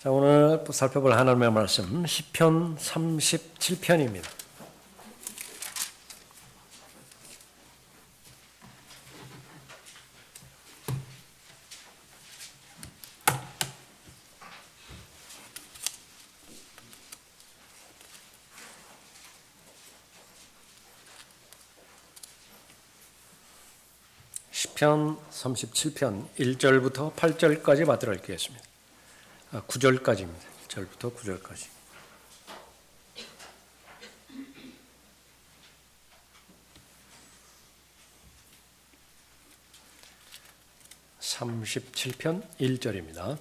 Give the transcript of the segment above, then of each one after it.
자, 오늘 살펴볼 하나님의 말씀 시편 37편입니다. 시편 37편 1절부터 8절까지 받들어 읽겠습니다. 9절까지입니다. 1절부터 9절까지. (37편) 1절입니다.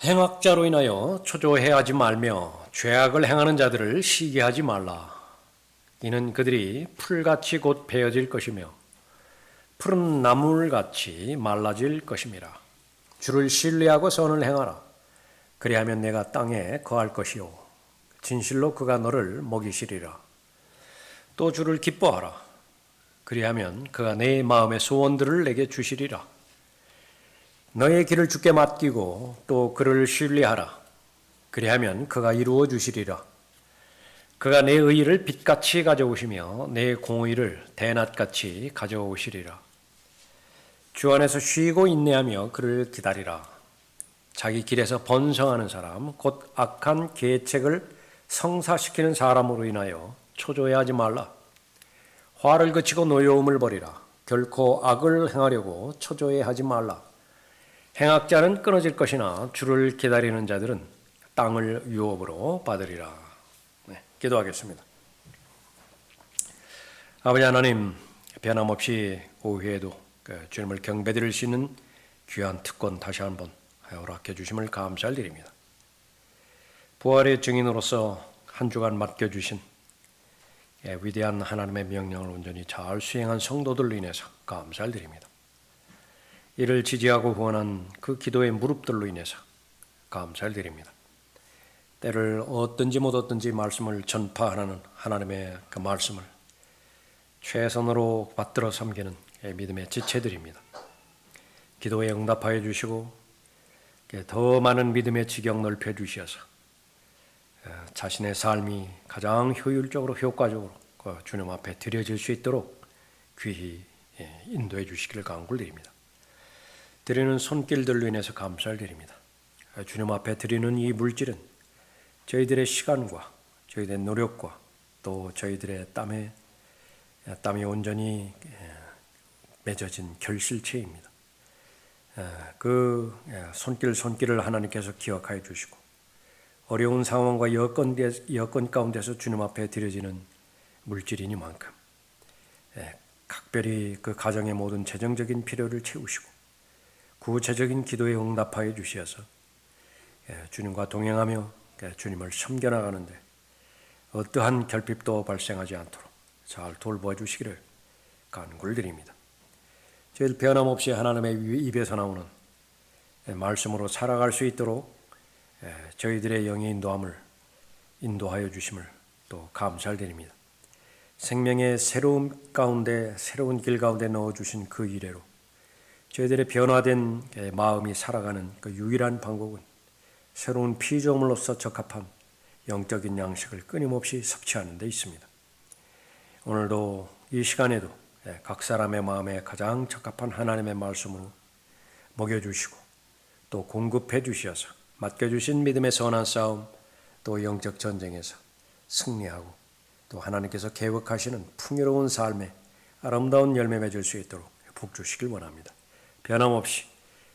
행악자로 인하여 초조해하지 말며 죄악을 행하는 자들을 시기하지 말라. 이는 그들이 풀같이 곧 베어질 것이며 푸른 나물같이 말라질 것임이라. 주를 신뢰하고 선을 행하라. 그리하면 내가 땅에 거할 것이요 진실로 그가 너를 먹이시리라. 또 주를 기뻐하라. 그리하면 그가 내 마음의 소원들을 내게 주시리라. 너의 길을 주께 맡기고 또 그를 신뢰하라. 그리하면 그가 이루어 주시리라. 그가 내 의의를 빛같이 가져오시며 내 공의를 대낮같이 가져오시리라. 주 안에서 쉬고 인내하며 그를 기다리라. 자기 길에서 번성하는 사람 곧 악한 계책을 성사시키는 사람으로 인하여 초조해하지 말라. 화를 그치고 노여움을 버리라. 결코 악을 행하려고 초조해하지 말라. 행악자는 끊어질 것이나 주를 기다리는 자들은 땅을 유업으로 받으리라. 기도하겠습니다. 아버지 하나님, 변함없이 오후에도 주님을 경배드릴 수 있는 귀한 특권 다시 한번 허락해 주심을 감사드립니다. 부활의 증인으로서 한 주간 맡겨주신 위대한 하나님의 명령을 온전히 잘 수행한 성도들로 인해서 감사드립니다. 이를 지지하고 후원한 그 기도의 무릎들로 인해서 감사드립니다. 때를 얻든지 못 얻든지 말씀을 전파하는 하나님의 그 말씀을 최선으로 받들어 섬기는 믿음의 지체들입니다. 기도에 응답하여 주시고 더 많은 믿음의 지경 넓혀 주셔서 자신의 삶이 가장 효율적으로 효과적으로 주님 앞에 드려질 수 있도록 귀히 인도해 주시기를 간구드립니다. 드리는 손길들로 인해서 감사를 드립니다. 주님 앞에 드리는 이 물질은 저희들의 시간과 저희들의 노력과 또 저희들의 땀이 온전히 맺어진 결실체입니다. 그 손길을 하나님께서 기억하여 주시고 어려운 상황과 여건 가운데서 주님 앞에 드려지는 물질이니만큼 각별히 그 가정의 모든 재정적인 필요를 채우시고 구체적인 기도에 응답하여 주셔서 주님과 동행하며 주님을 섬겨나가는데 어떠한 결핍도 발생하지 않도록 잘 돌보아 주시기를 간구를 드립니다. 저희들 변함없이 하나님의 입에서 나오는 말씀으로 살아갈 수 있도록 저희들의 영의 인도하여 주심을 또 감사를 드립니다. 생명의 새로운 길 가운데 넣어주신 그 이래로 저희들의 변화된 마음이 살아가는 그 유일한 방법은 새로운 피조물로서 적합한 영적인 양식을 끊임없이 섭취하는 데 있습니다. 오늘도 이 시간에도 각 사람의 마음에 가장 적합한 하나님의 말씀으로 먹여주시고 또 공급해 주셔서 맡겨주신 믿음의 선한 싸움 또 영적 전쟁에서 승리하고 또 하나님께서 계획하시는 풍요로운 삶에 아름다운 열매 맺을 수 있도록 복 주시길 원합니다. 변함없이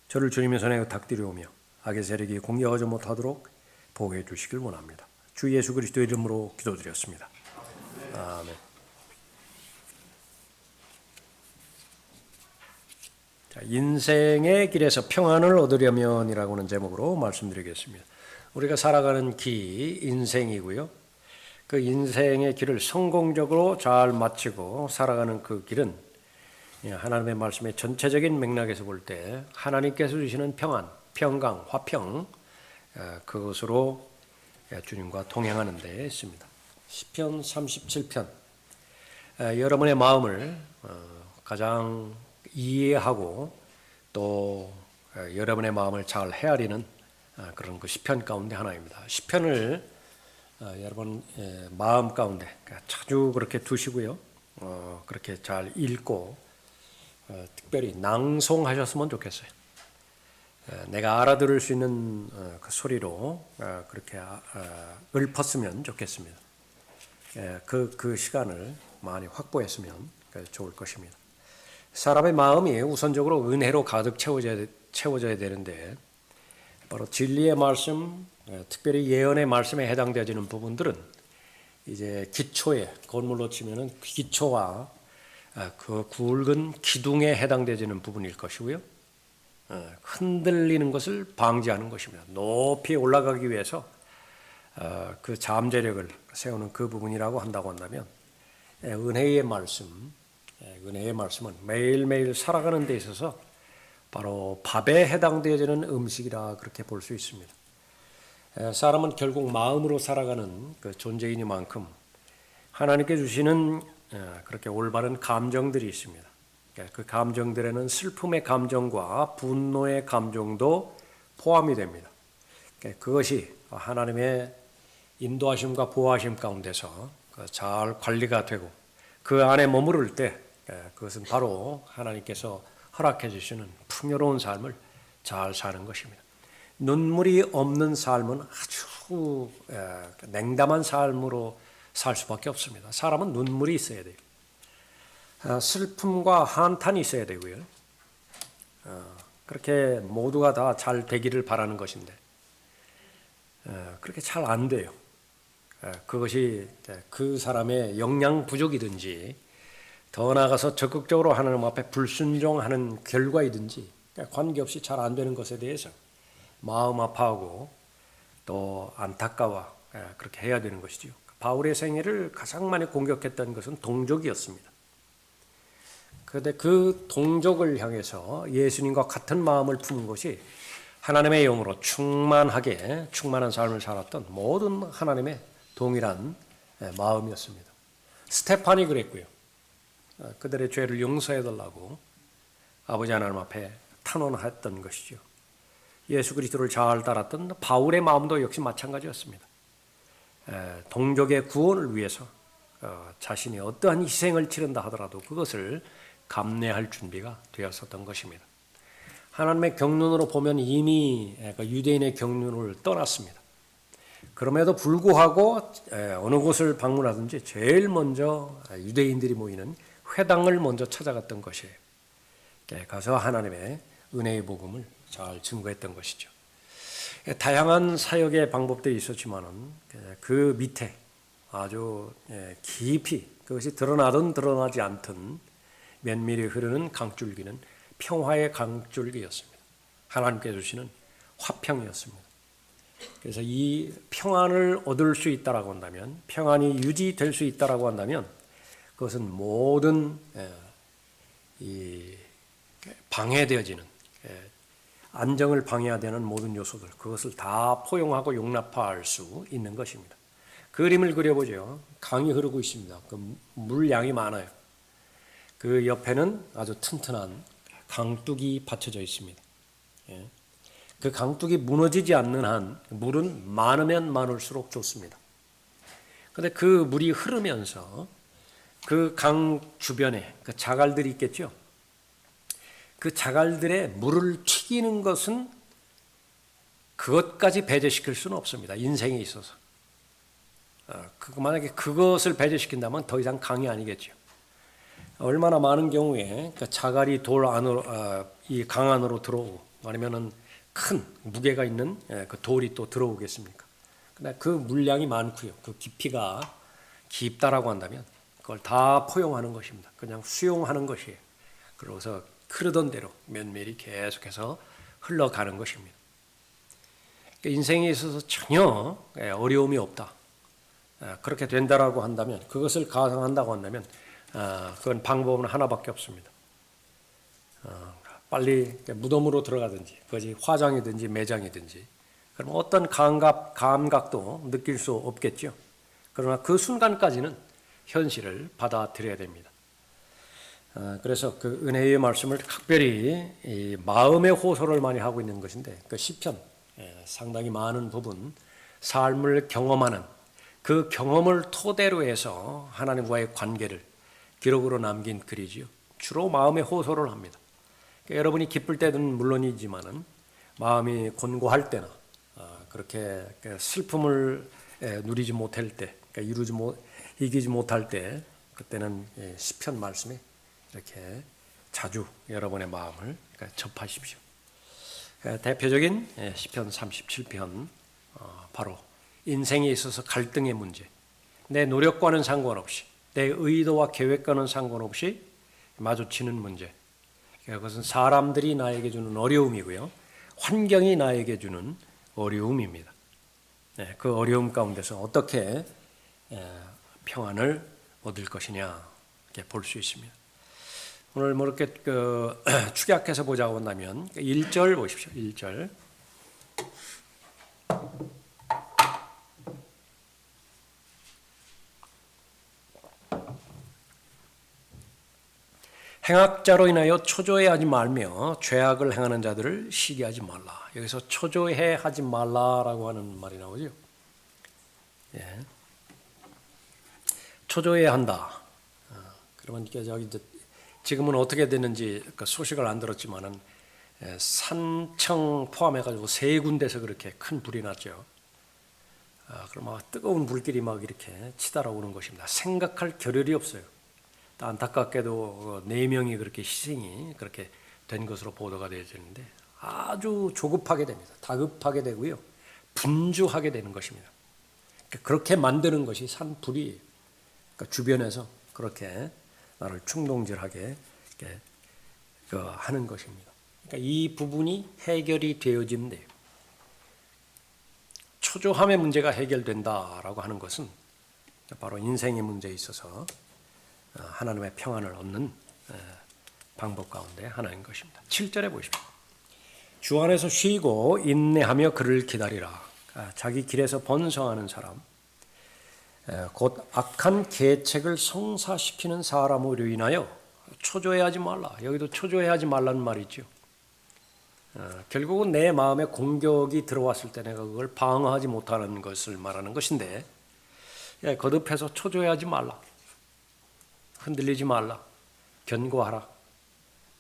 저를 주님의 손에 닥들여오며 악의 세력이 공격하지 못하도록 보호해 주시길 원합니다. 주 예수 그리스도 이름으로 기도드렸습니다. 아멘. 자, 인생의 길에서 평안을 얻으려면 이라고는 제목으로 말씀드리겠습니다. 우리가 살아가는 길, 인생이고요. 그 인생의 길을 성공적으로 잘 마치고 살아가는 그 길은 하나님의 말씀의 전체적인 맥락에서 볼 때 하나님께서 주시는 평안, 평강, 화평 그것으로 주님과 동행하는 데 있습니다. 시편 37편 여러분의 마음을 가장 이해하고 또 여러분의 마음을 잘 헤아리는 그런 그 시편 가운데 하나입니다. 시편을 여러분 마음 가운데 자주 그렇게 두시고요. 그렇게 잘 읽고 특별히 낭송하셨으면 좋겠어요. 내가 알아들을 수 있는 그 소리로 그렇게 읊었으면 좋겠습니다. 그 시간을 많이 확보했으면 좋을 것입니다. 사람의 마음이 우선적으로 은혜로 가득 채워져야 되는데 바로 진리의 말씀, 특별히 예언의 말씀에 해당되어지는 부분들은 이제 기초에 건물로 치면은 기초와 그 굵은 기둥에 해당되어지는 부분일 것이고요. 흔들리는 것을 방지하는 것입니다. 높이 올라가기 위해서 그 잠재력을 세우는 그 부분이라고 한다고 한다면 은혜의 말씀은 매일매일 살아가는 데 있어서 바로 밥에 해당되어지는 음식이라 그렇게 볼 수 있습니다. 사람은 결국 마음으로 살아가는 그 존재이니만큼 하나님께 주시는 그렇게 올바른 감정들이 있습니다. 그 감정들에는 슬픔의 감정과 분노의 감정도 포함이 됩니다. 그것이 하나님의 인도하심과 보호하심 가운데서 잘 관리가 되고 그 안에 머무를 때 그것은 바로 하나님께서 허락해 주시는 풍요로운 삶을 잘 사는 것입니다. 눈물이 없는 삶은 아주 냉담한 삶으로 살 수밖에 없습니다. 사람은 눈물이 있어야 돼요. 슬픔과 한탄이 있어야 되고요. 그렇게 모두가 다 잘 되기를 바라는 것인데 그렇게 잘 안 돼요. 그것이 그 사람의 역량 부족이든지 더 나아가서 적극적으로 하나님 앞에 불순종하는 결과이든지 관계없이 잘 안 되는 것에 대해서 마음 아파하고 또 안타까워 그렇게 해야 되는 것이죠. 바울의 생애를 가장 많이 공격했던 것은 동족이었습니다. 그런데 그 동족을 향해서 예수님과 같은 마음을 품은 것이 하나님의 영으로 충만한 삶을 살았던 모든 하나님의 동일한 마음이었습니다. 스테판이 그랬고요. 그들의 죄를 용서해달라고 아버지 하나님 앞에 탄원했던 것이죠. 예수 그리스도를 잘 따랐던 바울의 마음도 역시 마찬가지였습니다. 동족의 구원을 위해서 자신이 어떠한 희생을 치른다 하더라도 그것을 감내할 준비가 되었었던 것입니다. 하나님의 경륜으로 보면 이미 유대인의 경륜을 떠났습니다. 그럼에도 불구하고 어느 곳을 방문하든지 제일 먼저 유대인들이 모이는 회당을 먼저 찾아갔던 것이에요. 가서 하나님의 은혜의 복음을 잘 증거했던 것이죠. 다양한 사역의 방법들이 있었지만은 그 밑에 아주 깊이 그것이 드러나든 드러나지 않든 면밀히 흐르는 강줄기는 평화의 강줄기였습니다. 하나님께 주시는 화평이었습니다. 그래서 이 평안을 얻을 수 있다라고 한다면, 평안이 유지될 수 있다라고 한다면, 그것은 모든 이 방해되어지는 안정을 방해하는 모든 요소들, 그것을 다 포용하고 용납할 수 있는 것입니다. 그림을 그려보죠. 강이 흐르고 있습니다. 그 물량이 많아요. 그 옆에는 아주 튼튼한 강둑이 받쳐져 있습니다. 그 강둑이 무너지지 않는 한 물은 많으면 많을수록 좋습니다. 그런데 그 물이 흐르면서 그 강 주변에 그 자갈들이 있겠죠. 그 자갈들의 물을 튀기는 것은 그것까지 배제시킬 수는 없습니다. 인생에 있어서. 만약에 그것을 배제시킨다면 더 이상 강이 아니겠죠. 얼마나 많은 경우에 그 자갈이 돌 안으로, 이 강 안으로 들어오고 아니면은 큰 무게가 있는 그 돌이 또 들어오겠습니까? 근데 그 물량이 많고요. 그 깊이가 깊다라고 한다면 그걸 다 포용하는 것입니다. 그냥 수용하는 것이에요. 그래서 흐르던 대로 면밀히 계속해서 흘러가는 것입니다. 인생에 있어서 전혀 어려움이 없다. 그렇게 된다라고 한다면, 그것을 가상한다고 한다면 그건 방법은 하나밖에 없습니다. 빨리 무덤으로 들어가든지, 그것이 화장이든지 매장이든지, 그럼 어떤 감각도 느낄 수 없겠죠. 그러나 그 순간까지는 현실을 받아들여야 됩니다. 그래서 그 은혜의 말씀을 특별히 이 마음의 호소를 많이 하고 있는 것인데 그 시편 상당히 많은 부분 삶을 경험하는 그 경험을 토대로 해서 하나님과의 관계를 기록으로 남긴 글이지요. 주로 마음의 호소를 합니다. 그러니까 여러분이 기쁠 때는 물론이지만은 마음이 곤고할 때나 그렇게 슬픔을 누리지 못할 때, 그러니까 이기지 못할 때, 그때는 시편 말씀에 이렇게 자주 여러분의 마음을 접하십시오. 대표적인 시편 37편, 바로 인생에 있어서 갈등의 문제, 내 노력과는 상관없이, 내 의도와 계획과는 상관없이 마주치는 문제, 그것은 사람들이 나에게 주는 어려움이고요, 환경이 나에게 주는 어려움입니다. 그 어려움 가운데서 어떻게 평안을 얻을 것이냐 이렇게 볼 수 있습니다. 오늘 뭐 이렇게 축약해서 보자고 한다면 1절 보십시오. 1절. 행악자로 인하여 초조해하지 말며 죄악을 행하는 자들을 시기하지 말라. 여기서 초조해하지 말라라고 하는 말이 나오죠. 예. 초조해한다. 그러면 저기 지금은 어떻게 됐는지 그 소식을 안 들었지만은 산청 포함해가지고 세 군데서 그렇게 큰 불이 났죠. 그럼 막 뜨거운 불길이 막 이렇게 치달아오는 것입니다. 생각할 겨를이 없어요. 안타깝게도 4명이 그렇게 희생이 그렇게 된 것으로 보도가 되어지는데 아주 조급하게 됩니다. 다급하게 되고요. 분주하게 되는 것입니다. 그렇게 만드는 것이 산불이에요. 그러니까 주변에서 그렇게 나를 충동질하게 하는 것입니다. 그러니까 이 부분이 해결이 되어지면 돼요. 초조함의 문제가 해결된다라고 하는 것은 바로 인생의 문제에 있어서 하나님의 평안을 얻는 방법 가운데 하나인 것입니다. 7절에 보십시오. 주 안에서 쉬고 인내하며 그를 기다리라. 자기 길에서 번성하는 사람, 곧 악한 계책을 성사시키는 사람으로 인하여 초조해하지 말라. 여기도 초조해하지 말라는 말이 있죠. 결국은 내 마음에 공격이 들어왔을 때 내가 그걸 방어하지 못하는 것을 말하는 것인데 거듭해서 초조해하지 말라. 흔들리지 말라. 견고하라.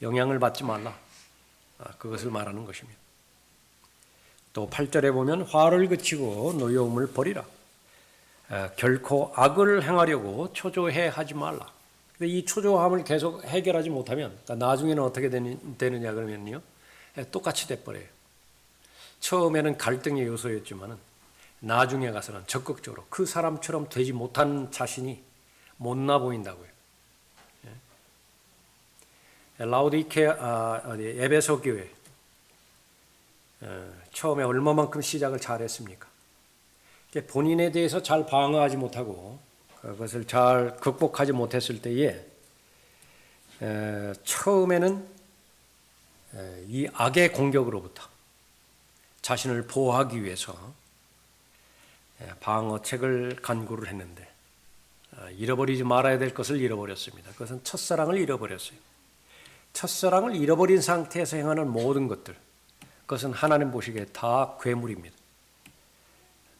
영향을 받지 말라. 그것을 말하는 것입니다. 또 8절에 보면 화를 그치고 노여움을 버리라. 결코 악을 행하려고 초조해하지 말라. 이 초조함을 계속 해결하지 못하면 나중에는 어떻게 되느냐 그러면요. 똑같이 돼버려요. 처음에는 갈등의 요소였지만 나중에 가서는 적극적으로 그 사람처럼 되지 못한 자신이 못나 보인다고요. 라우디케아 에베소 교회 처음에 얼마만큼 시작을 잘했습니까? 본인에 대해서 잘 방어하지 못하고 그것을 잘 극복하지 못했을 때에 처음에는 이 악의 공격으로부터 자신을 보호하기 위해서 방어책을 간구를 했는데 잃어버리지 말아야 될 것을 잃어버렸습니다. 그것은 첫사랑을 잃어버렸어요. 첫사랑을 잃어버린 상태에서 행하는 모든 것들, 그것은 하나님 보시기에 다 괴물입니다.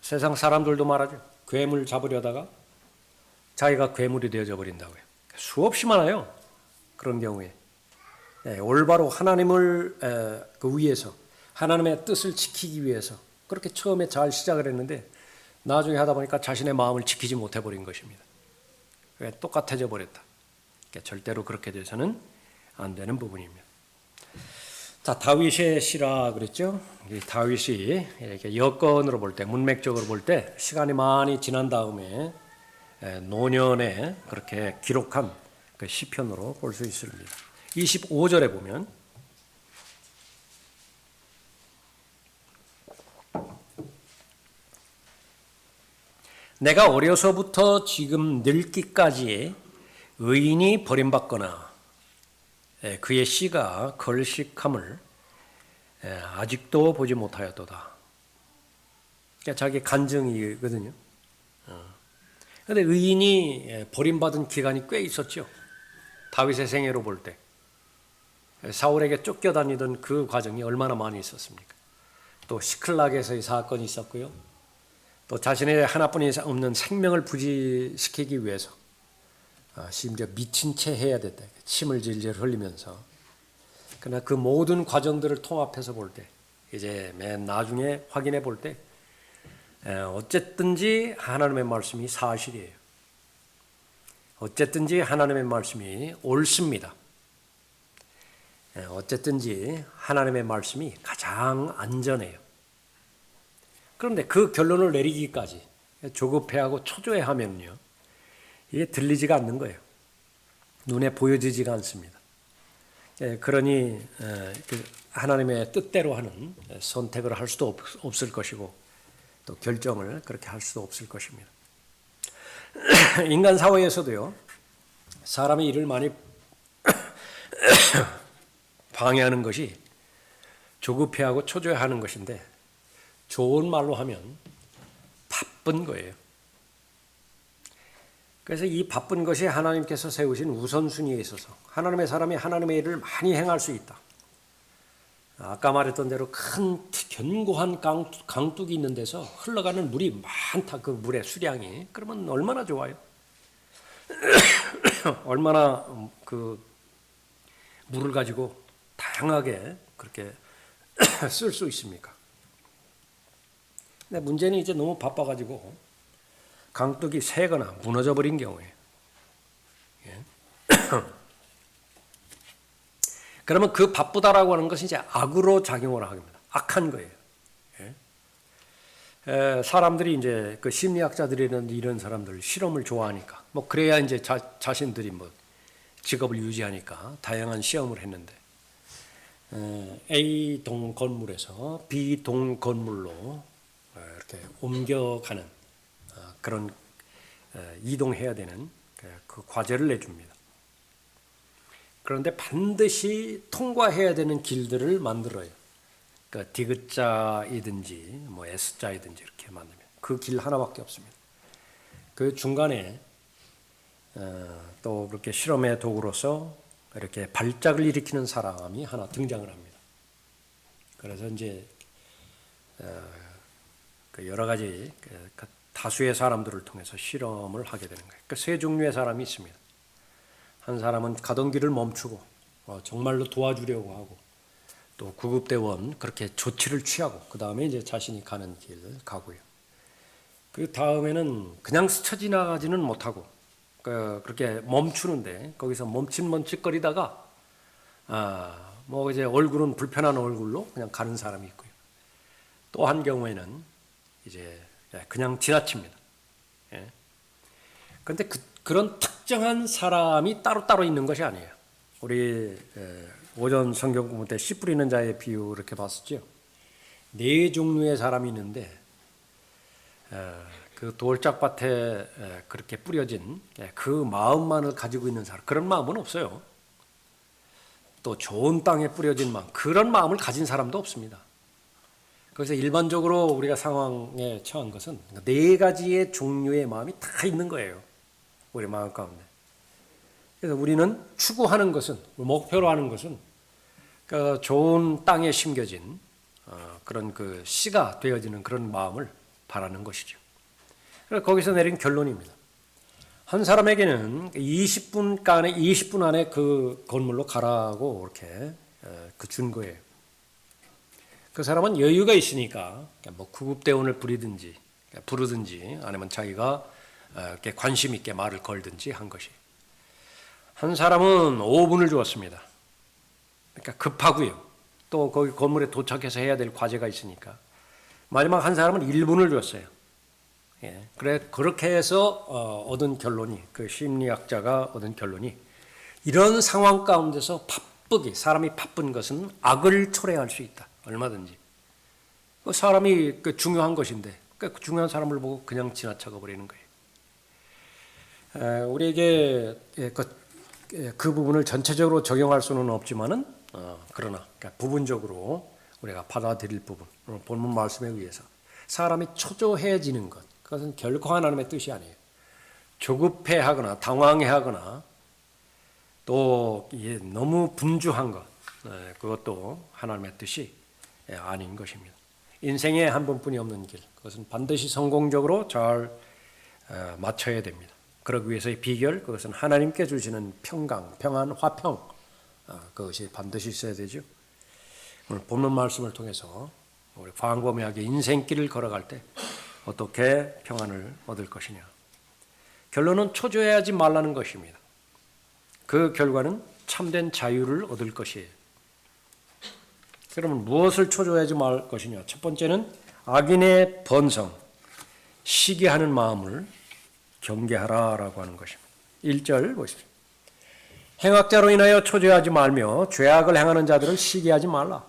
세상 사람들도 말하죠. 괴물 잡으려다가 자기가 괴물이 되어져 버린다고요. 수없이 많아요. 그런 경우에 올바로 하나님을 위해서 하나님의 뜻을 지키기 위해서 그렇게 처음에 잘 시작을 했는데 나중에 하다 보니까 자신의 마음을 지키지 못해 버린 것입니다. 똑같아져 버렸다. 절대로 그렇게 돼서는 안 되는 부분입니다. 자, 다윗의 시라 그랬죠. 이 다윗이 이렇게 여건으로 볼 때, 문맥적으로 볼 때 시간이 많이 지난 다음에 노년에 그렇게 기록한 그 시편으로 볼 수 있습니다. 25절에 보면 내가 어려서부터 지금 늙기까지 의인이 버림받거나 그의 씨가 걸식함을 아직도 보지 못하였도다. 그러니까 자기 간증이거든요. 그런데 의인이 버림받은 기간이 꽤 있었죠. 다윗의 생애로 볼 때 사울에게 쫓겨다니던 그 과정이 얼마나 많이 있었습니까? 또 시클락에서의 사건이 있었고요. 또 자신의 하나뿐이 없는 생명을 부지시키기 위해서 심지어 미친 채 해야 됐다. 침을 질질 흘리면서. 그러나 그 모든 과정들을 통합해서 볼 때, 이제 맨 나중에 확인해 볼 때, 어쨌든지 하나님의 말씀이 사실이에요. 어쨌든지 하나님의 말씀이 옳습니다. 어쨌든지 하나님의 말씀이 가장 안전해요. 그런데 그 결론을 내리기까지 조급해하고 초조해하면요, 이게 들리지가 않는 거예요. 눈에 보여지지가 않습니다. 그러니 하나님의 뜻대로 하는 선택을 할 수도 없을 것이고 또 결정을 그렇게 할 수도 없을 것입니다. 인간 사회에서도요, 사람의 일을 많이 방해하는 것이 조급해하고 초조해하는 것인데, 좋은 말로 하면 바쁜 거예요. 그래서 이 바쁜 것이 하나님께서 세우신 우선순위에 있어서 하나님의 사람이 하나님의 일을 많이 행할 수 있다. 아까 말했던 대로 큰 견고한 강둑이 있는 데서 흘러가는 물이 많다. 그 물의 수량이. 그러면 얼마나 좋아요. 얼마나 그 물을 가지고 다양하게 그렇게 쓸 수 있습니까? 근데 문제는 이제 너무 바빠가지고 강둑이 새거나 무너져 버린 경우에, 그러면 그 바쁘다라고 하는 것이 이제 악으로 작용을 합니다. 악한 거예요. 사람들이 이제 그 심리학자들이나 이런 사람들 실험을 좋아하니까, 뭐 그래야 이제 자신들이 뭐 직업을 유지하니까 다양한 시험을 했는데, A 동 건물에서 B 동 건물로 이렇게 옮겨가는 그런 이동해야 되는 그 과제를 내줍니다. 그런데 반드시 통과해야 되는 길들을 만들어요. 그러니까 디귿자이든지 뭐 S자이든지 이렇게 만들면 그 길 하나밖에 없습니다. 그 중간에 또 그렇게 실험의 도구로서 이렇게 발작을 일으키는 사람이 하나 등장을 합니다. 그래서 이제 여러 가지 다수의 사람들을 통해서 실험을 하게 되는 거예요. 그 세 종류의 사람이 있습니다. 한 사람은 가던 길을 멈추고 정말로 도와주려고 하고, 또 구급대원 그렇게 조치를 취하고, 그 다음에 이제 자신이 가는 길 가고요. 그 다음에는 그냥 스쳐 지나가지는 못하고 그렇게 멈추는데 거기서 멈칫멈칫거리다가 뭐 이제 얼굴은 불편한 얼굴로 그냥 가는 사람이 있고요. 또 한 경우에는 이제 그냥 지나칩니다. 그런데 그런 특정한 사람이 따로따로 있는 것이 아니에요. 우리 오전 성경 공부 때 씨 뿌리는 자의 비유 이렇게 봤었죠. 네 종류의 사람이 있는데, 그 돌짝밭에 그렇게 뿌려진 그 마음만을 가지고 있는 사람, 그런 마음은 없어요. 또 좋은 땅에 뿌려진 마음, 그런 마음을 가진 사람도 없습니다. 그래서 일반적으로 우리가 상황에 처한 것은 네 가지의 종류의 마음이 다 있는 거예요. 우리 마음 가운데. 그래서 우리는 추구하는 것은, 목표로 하는 것은 그 좋은 땅에 심겨진 그런 그 씨가 되어지는 그런 마음을 바라는 것이죠. 그래서 거기서 내린 결론입니다. 한 사람에게는 20분 안에 그 건물로 가라고 이렇게 준 거예요. 그 사람은 여유가 있으니까 뭐 구급대원을 부르든지 아니면 자기가 이렇게 관심 있게 말을 걸든지 한 것이. 한 사람은 5분을 주었습니다. 그러니까 급하고요. 또 거기 건물에 도착해서 해야 될 과제가 있으니까. 마지막 한 사람은 1분을 줬어요. 그래 그렇게 해서 얻은 결론이, 그 심리학자가 얻은 결론이, 이런 상황 가운데서 사람이 바쁜 것은 악을 초래할 수 있다. 얼마든지. 사람이 중요한 것인데 그 중요한 사람을 보고 그냥 지나쳐가 버리는 거예요. 우리에게 그 부분을 전체적으로 적용할 수는 없지만은 그러나 부분적으로 우리가 받아들일 부분, 본문 말씀에 의해서 사람이 초조해지는 것, 그것은 결코 하나님의 뜻이 아니에요. 조급해하거나 당황해하거나 또 너무 분주한 것, 그것도 하나님의 뜻이 아닌 것입니다. 인생에 한 번뿐이 없는 길, 그것은 반드시 성공적으로 잘 맞춰야 됩니다. 그러기 위해서의 비결, 그것은 하나님께 주시는 평강, 평안, 화평, 그것이 반드시 있어야 되죠. 오늘 본문 말씀을 통해서 우리 광범위하게 인생길을 걸어갈 때 어떻게 평안을 얻을 것이냐. 결론은 초조해하지 말라는 것입니다. 그 결과는 참된 자유를 얻을 것이에요. 그러면 무엇을 초조해하지 말 것이냐. 첫 번째는 악인의 번성, 시기하는 마음을 경계하라라고 하는 것입니다. 1절 보십시오. 행악자로 인하여 초조해하지 말며 죄악을 행하는 자들을 시기하지 말라.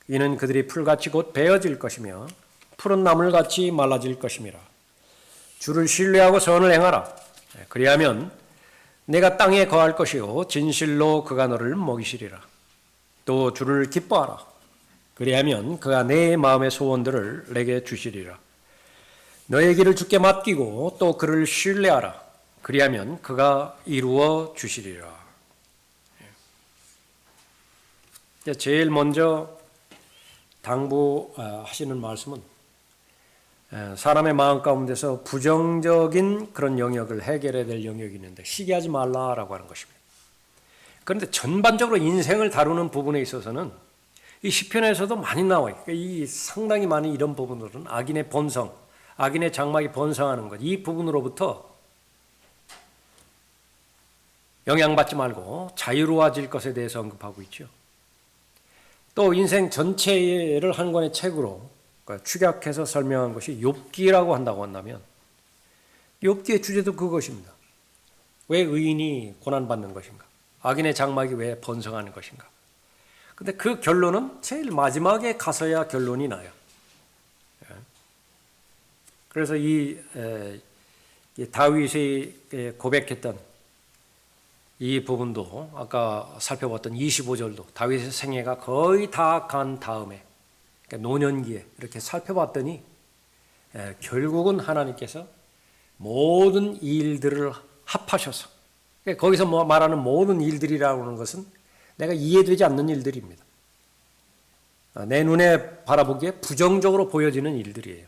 이는 그들이 풀같이 곧 베어질 것이며 푸른 나물같이 말라질 것임이라. 주를 신뢰하고 선을 행하라. 그리하면 내가 땅에 거할 것이요 진실로 그가 너를 먹이시리라. 또 주를 기뻐하라. 그리하면 그가 내 마음의 소원들을 내게 주시리라. 너의 길을 주께 맡기고 또 그를 신뢰하라. 그리하면 그가 이루어 주시리라. 제일 먼저 당부하시는 말씀은 사람의 마음 가운데서 부정적인 그런 영역을 해결해야 될 영역이 있는데 시기하지 말라라고 하는 것입니다. 그런데 전반적으로 인생을 다루는 부분에 있어서는 이 시편에서도 많이 나와요. 이 상당히 많은 이런 부분들은 악인의 번성, 악인의 장막이 번성하는 것, 이 부분으로부터 영향받지 말고 자유로워질 것에 대해서 언급하고 있죠. 또 인생 전체를 한 권의 책으로 축약해서 설명한 것이 욥기라고 한다고 한다면 욥기의 주제도 그것입니다. 왜 의인이 고난받는 것인가? 악인의 장막이 왜 번성하는 것인가? 근데 그 결론은 제일 마지막에 가서야 결론이 나요. 그래서 이 다윗이 고백했던 이 부분도 아까 살펴봤던 25절도 다윗의 생애가 거의 다 간 다음에 그러니까 노년기에 이렇게 살펴봤더니 결국은 하나님께서 모든 일들을 합하셔서 거기서 말하는 모든 일들이라고 하는 것은 내가 이해되지 않는 일들입니다. 내 눈에 바라보기에 부정적으로 보여지는 일들이에요.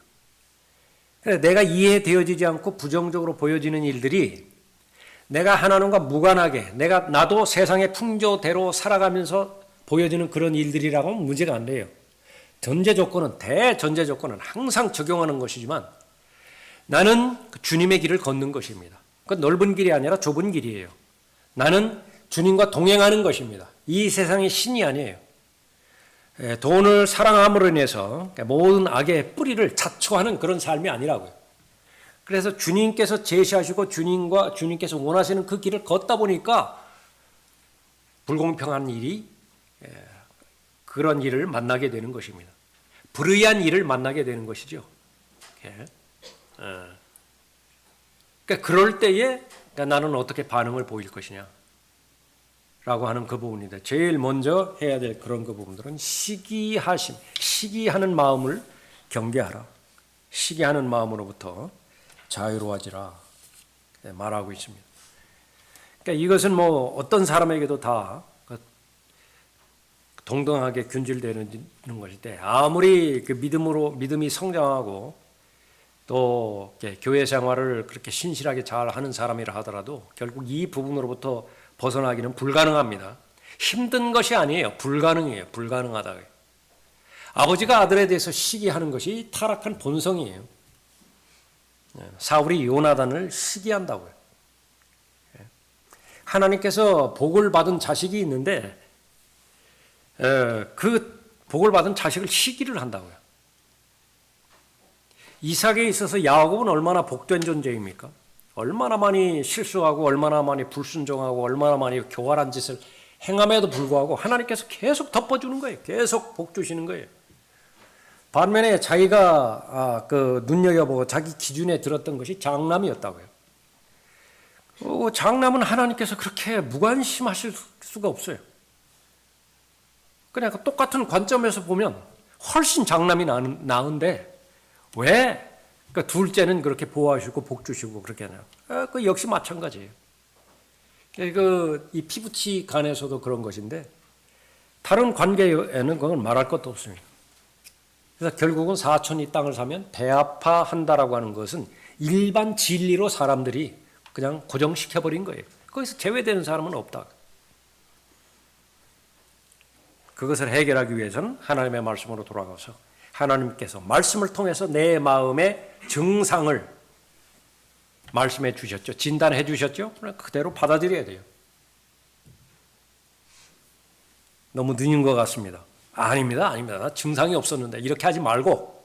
그래서 내가 이해되어지지 않고 부정적으로 보여지는 일들이 내가 하나님과 무관하게 나도 세상의 풍조대로 살아가면서 보여지는 그런 일들이라고 하면 문제가 안 돼요. 대전제 조건은 항상 적용하는 것이지만 나는 주님의 길을 걷는 것입니다. 그건 넓은 길이 아니라 좁은 길이에요. 나는 주님과 동행하는 것입니다. 이 세상의 신이 아니에요. 돈을 사랑함으로 인해서 모든 악의 뿌리를 자초하는 그런 삶이 아니라고요. 그래서 주님께서 제시하시고 주님께서 원하시는 그 길을 걷다 보니까 불공평한 일이 그런 일을 만나게 되는 것입니다. 불의한 일을 만나게 되는 것이죠. 그러니까 그럴 때에 나는 어떻게 반응을 보일 것이냐 라고 하는 그 부분인데 제일 먼저 해야 될 그런 그 부분들은 시기하는 마음을 경계하라. 시기하는 마음으로부터 자유로워지라 말하고 있습니다. 그러니까 이것은 어떤 사람에게도 다 동등하게 균질되는 것인데 아무리 그 믿음이 성장하고 또 교회 생활을 그렇게 신실하게 잘 하는 사람이라 하더라도 결국 이 부분으로부터 벗어나기는 불가능합니다. 힘든 것이 아니에요. 불가능해요. 불가능하다고요. 아버지가 아들에 대해서 시기하는 것이 타락한 본성이에요. 사울이 요나단을 시기한다고요. 하나님께서 복을 받은 자식이 있는데 그 복을 받은 자식을 시기를 한다고요. 이삭에 있어서 야곱은 얼마나 복된 존재입니까? 얼마나 많이 실수하고 얼마나 많이 불순종하고 얼마나 많이 교활한 짓을 행함에도 불구하고 하나님께서 계속 덮어주는 거예요. 계속 복 주시는 거예요. 반면에 자기가 눈여겨보고 자기 기준에 들었던 것이 장남이었다고요. 장남은 하나님께서 그렇게 무관심하실 수가 없어요. 그냥 똑같은 관점에서 보면 훨씬 장남이 나은데 왜 둘째는 그렇게 보호하시고 복 주시고 그렇게 하나요? 그 역시 마찬가지예요. 이 피부치 간에서도 그런 것인데 다른 관계에는 그건 말할 것도 없습니다. 그래서 결국은 사촌이 땅을 사면 배아파한다라고 하는 것은 일반 진리로 사람들이 그냥 고정시켜버린 거예요. 거기서 제외되는 사람은 없다. 그것을 해결하기 위해서는 하나님의 말씀으로 돌아가서 하나님께서 말씀을 통해서 내 마음의 증상을 말씀해 주셨죠. 진단해 주셨죠. 그대로 받아들여야 돼요. 너무 늦은 것 같습니다. 아닙니다. 나 증상이 없었는데 이렇게 하지 말고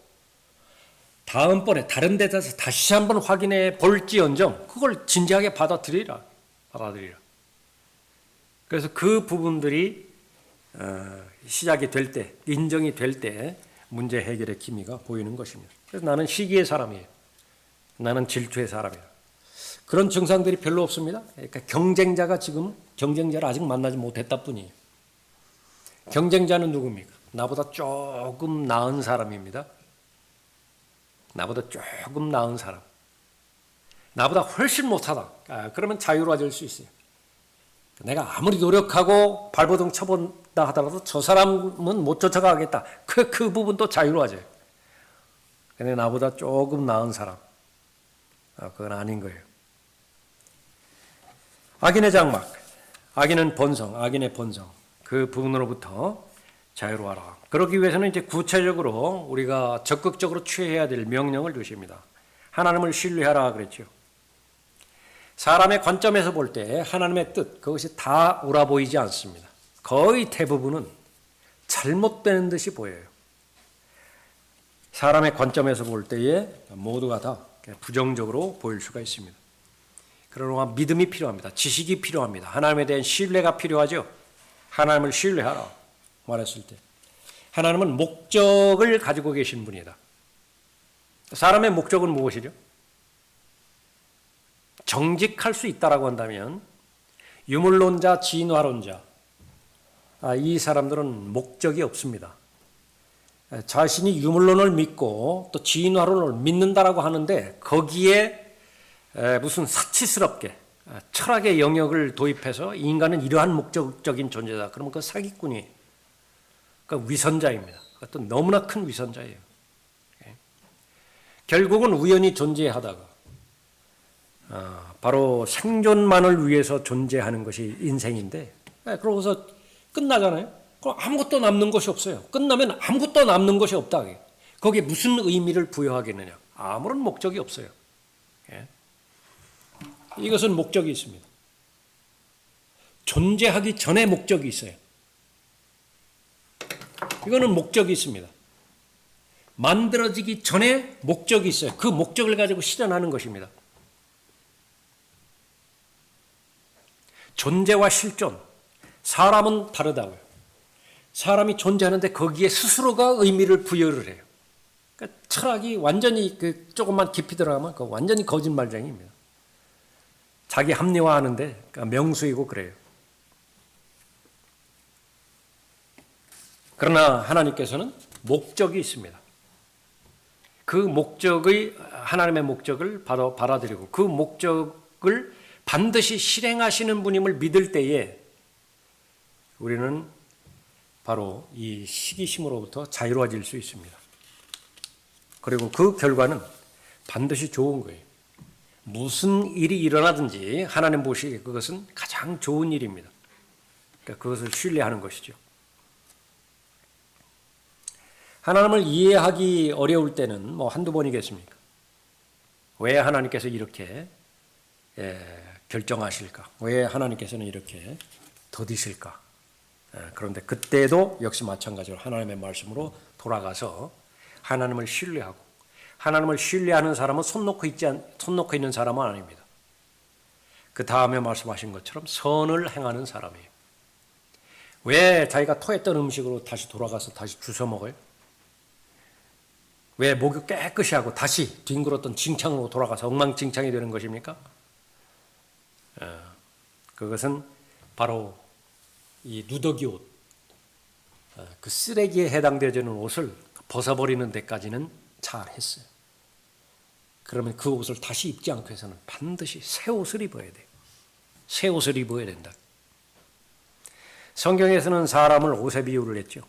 다음번에 다른 데서 다시 한번 확인해 볼지언정 그걸 진지하게 받아들이라. 그래서 그 부분들이 시작이 될 때, 인정이 될 때 문제 해결의 기미가 보이는 것입니다. 그래서 나는 시기의 사람이에요. 나는 질투의 사람이에요. 그런 증상들이 별로 없습니다. 그러니까 경쟁자가 지금 경쟁자를 아직 만나지 못했다 뿐이에요. 경쟁자는 누굽니까? 나보다 조금 나은 사람입니다. 나보다 조금 나은 사람. 나보다 훨씬 못하다. 그러면 자유로워질 수 있어요. 내가 아무리 노력하고 발버둥 쳐본다 하더라도 저 사람은 못 쫓아가겠다. 그 부분도 자유로워져요. 근데 나보다 조금 나은 사람. 그건 아닌 거예요. 악인의 장막, 악인의 본성, 그 부분으로부터 자유로워라. 그러기 위해서는 이제 구체적으로 우리가 적극적으로 취해야 될 명령을 주십니다. 하나님을 신뢰하라 그랬죠. 사람의 관점에서 볼 때 하나님의 뜻, 그것이 다 옳아 보이지 않습니다. 거의 대부분은 잘못되는 듯이 보여요. 사람의 관점에서 볼 때에 모두가 다 부정적으로 보일 수가 있습니다. 그러나 믿음이 필요합니다. 지식이 필요합니다. 하나님에 대한 신뢰가 필요하죠. 하나님을 신뢰하라 말했을 때 하나님은 목적을 가지고 계신 분이다. 사람의 목적은 무엇이죠? 정직할 수 있다라고 한다면 유물론자, 진화론자 이 사람들은 목적이 없습니다. 자신이 유물론을 믿고 또 진화론을 믿는다라고 하는데 거기에 무슨 사치스럽게 철학의 영역을 도입해서 인간은 이러한 목적적인 존재다. 그러면 그 사기꾼이 그 위선자입니다. 그것도 너무나 큰 위선자예요. 결국은 우연히 존재하다가 바로 생존만을 위해서 존재하는 것이 인생인데 그러고서 끝나잖아요. 그럼 아무것도 남는 것이 없어요. 끝나면 아무것도 남는 것이 없다. 거기에 무슨 의미를 부여하겠느냐. 아무런 목적이 없어요. 이것은 목적이 있습니다. 존재하기 전에 목적이 있어요. 이거는 목적이 있습니다. 만들어지기 전에 목적이 있어요. 그 목적을 가지고 실현하는 것입니다. 존재와 실존, 사람은 다르다고요. 사람이 존재하는데 거기에 스스로가 의미를 부여를 해요. 그러니까 철학이 완전히 조금만 깊이 들어가면 완전히 거짓말쟁이입니다. 자기 합리화하는데 명수이고 그래요. 그러나 하나님께서는 목적이 있습니다. 그 목적의 하나님의 목적을 받아들이고 그 목적을 반드시 실행하시는 분임을 믿을 때에 우리는 바로 이 시기심으로부터 자유로워질 수 있습니다. 그리고 그 결과는 반드시 좋은 거예요. 무슨 일이 일어나든지 하나님 보시기에 그것은 가장 좋은 일입니다. 그러니까 그것을 신뢰하는 것이죠. 하나님을 이해하기 어려울 때는 한두 번이겠습니까? 왜 하나님께서 이렇게 결정하실까? 왜 하나님께서는 이렇게 더디실까? 그런데 그때도 역시 마찬가지로 하나님의 말씀으로 돌아가서 하나님을 신뢰하고 하나님을 신뢰하는 사람은 손 놓고 있는 사람은 아닙니다. 그 다음에 말씀하신 것처럼 선을 행하는 사람이에요. 왜 자기가 토했던 음식으로 다시 돌아가서 다시 주워 먹어요? 왜 목욕 깨끗이 하고 다시 뒹굴었던 징창으로 돌아가서 엉망진창이 되는 것입니까? 그것은 바로 이 누더기 옷, 그 쓰레기에 해당되는 옷을 벗어버리는 데까지는 잘했어요. 그러면 그 옷을 다시 입지 않고 해서는 반드시 새 옷을 입어야 돼요. 새 옷을 입어야 된다. 성경에서는 사람을 옷에 비유를 했죠.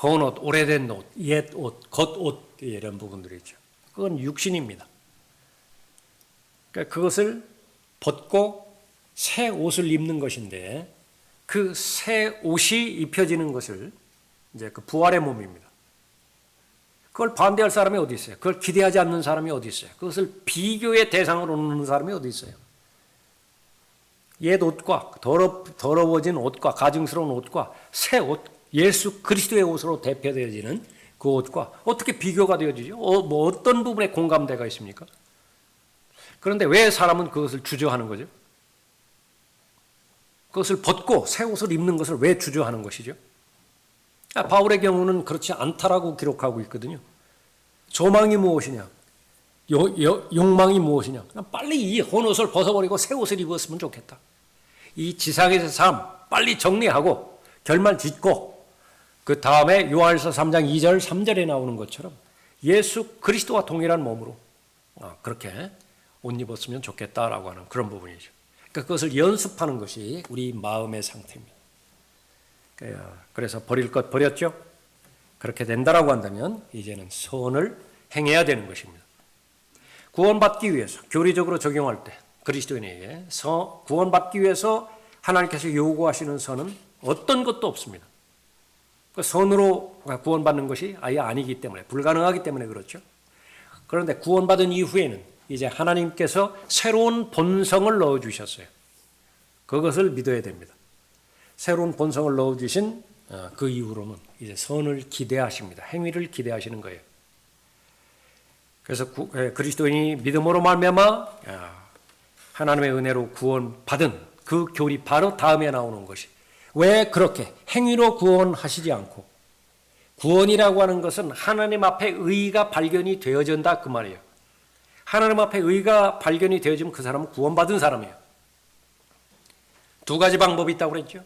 헌 옷, 오래된 옷, 옛 옷, 겉옷 이런 부분들이 있죠. 그건 육신입니다. 그러니까 그것을 벗고 새 옷을 입는 것인데 그 새 옷이 입혀지는 것을 이제 그 부활의 몸입니다. 그걸 반대할 사람이 어디 있어요? 그걸 기대하지 않는 사람이 어디 있어요? 그것을 비교의 대상으로 놓는 사람이 어디 있어요? 옛 옷과 더러워진 옷과 가증스러운 옷과 새 옷, 예수 그리스도의 옷으로 대표되어지는 그 옷과 어떻게 비교가 되어지죠? 뭐 어떤 부분에 공감대가 있습니까? 그런데 왜 사람은 그것을 주저하는 거죠? 그것을 벗고 새 옷을 입는 것을 왜 주저하는 것이죠? 바울의 경우는 그렇지 않다라고 기록하고 있거든요. 소망이 무엇이냐? 욕망이 무엇이냐? 빨리 이 헌 옷을 벗어버리고 새 옷을 입었으면 좋겠다. 이 지상에서 삶 빨리 정리하고 결말 짓고 그 다음에 요한일서 3장 2절 3절에 나오는 것처럼 예수 그리스도와 동일한 몸으로 그렇게 옷 입었으면 좋겠다라고 하는 그런 부분이죠. 그러니까 그것을 연습하는 것이 우리 마음의 상태입니다. 그래서 버릴 것 버렸죠. 그렇게 된다라고 한다면 이제는 선을 행해야 되는 것입니다. 구원받기 위해서 교리적으로 적용할 때 그리스도인에게 구원받기 위해서 하나님께서 요구하시는 선은 어떤 것도 없습니다. 그 선으로 구원받는 것이 아예 아니기 때문에 불가능하기 때문에 그렇죠. 그런데 구원받은 이후에는 이제 하나님께서 새로운 본성을 넣어주셨어요. 그것을 믿어야 됩니다. 새로운 본성을 넣어주신 그 이후로는 이제 선을 기대하십니다. 행위를 기대하시는 거예요. 그래서 그리스도인이 믿음으로 말미암아 하나님의 은혜로 구원받은 그 교리 바로 다음에 나오는 것이 왜 그렇게 행위로 구원하시지 않고 구원이라고 하는 것은 하나님 앞에 의가 발견이 되어진다 그 말이에요. 하나님 앞에 의가 발견이 되어지면 그 사람은 구원받은 사람이에요. 두 가지 방법이 있다고 그랬죠.